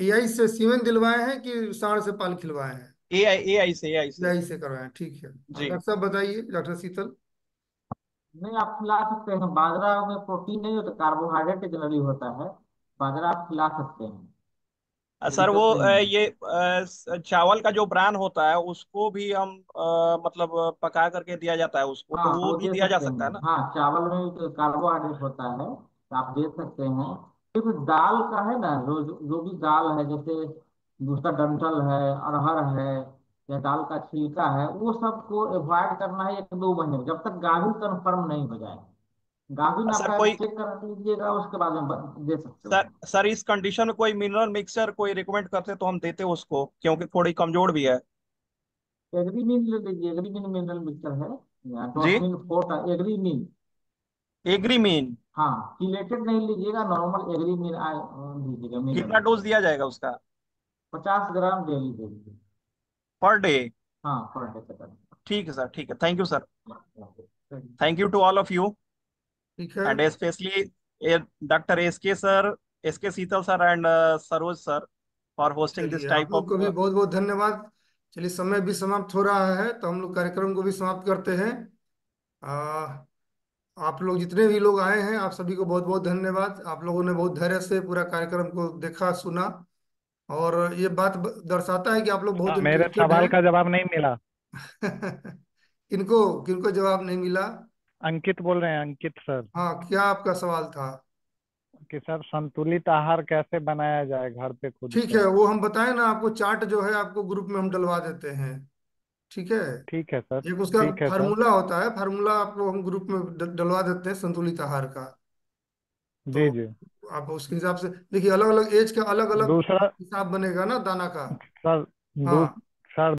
एआई से सीमेंट दिलवाए हैं कि सांड से पाल खिलवाए हैं? ए आई से। एआई से करवाए हैं, ठीक है। हाँ जी। डॉक्टर साहब बताइए, डॉक्टर शीतल। नहीं, आप खिला सकते हैं। बाजरा में प्रोटीन नहीं होता, कार्बोहाइड्रेट जनरली होता है। बाजरा आप खिला सकते हैं, कोई सर वो दिक्कत नहीं है। ये चावल का जो ब्रांड होता है उसको भी हम मतलब पका करके दिया जाता है उसको, हाँ, तो वो वो भी दे दिया जा सकते सकता हैं। है ना? हाँ, चावल में तो कार्बोहाइड्रेट होता है, तो आप दे सकते हैं। सिर्फ दाल का है ना, जो भी दाल है, जैसे दूसरा डंठल है, अरहर है, या दाल का छिलका है, वो सबको अवॉइड करना है 1-2 महीने, जब तक गाभिन कंफर्म नहीं हो जाए। गाभिन सर आपका कोई चेक कर लीजिएगा, उसके बाद में दे सकते सर हो। सर इस कंडीशन में कोई मिनरल मिक्सचर कोई रिकमेंड करते तो हम देते उसको, क्योंकि थोड़ी कमजोर भी है। एग्रीमीन ले लीजिए, एग्रीमीन मिनरल मिक्सचर है, या जी। डॉसमिन फोर्ट एग्रीमीन। एग्रीमीन। हाँ, चिलेटेड नहीं लीजिएगा, नॉर्मल एग्रीमीन लीजिएगा कितना मिनरल। डोज दिया जाएगा उसका? 50 ग्राम डेली दे। Per day? हाँ, पर डे पे करना। ठीक है सर, ठीक है, थैंक यू सर। ठीक thank you to all of you, है। And specially doctor S K Sheetal sir and Saroj sir for hosting चलिए, दिस आप टाइप लोग ऑफ। को भी बहुत बहुत धन्यवाद। चलिए, समय भी समाप्त हो रहा है, तो हम लोग कार्यक्रम को भी समाप्त करते हैं। आ, आप लोग जितने भी लोग आए हैं, आप सभी को बहुत बहुत धन्यवाद। आप लोगों ने बहुत धैर्य से पूरा कार्यक्रम को देखा, सुना, और ये बात दर्शाता है कि आप लोग बहुत मेरे इंटरेस्टेड सवाल हैं। का जवाब नहीं मिला। किनको किनको जवाब नहीं मिला? अंकित बोल रहे हैं, अंकित सर। हाँ, क्या आपका सवाल था? कि सर संतुलित आहार कैसे बनाया जाए घर पे खुद ठीक से। है, वो हम बताएं ना आपको, चार्ट जो है आपको ग्रुप में हम डलवा देते हैं। ठीक है। ठीक है सर। एक उसका ठीक है सर। फार्मूला होता है, फार्मूला आपको हम ग्रुप में डलवा देते हैं संतुलित आहार का। तो जी जी। आप उसके हिसाब से देखिए, अलग अलग एज का अलग अलग दूसरा हिसाब बनेगा ना दाना का। सर, हाँ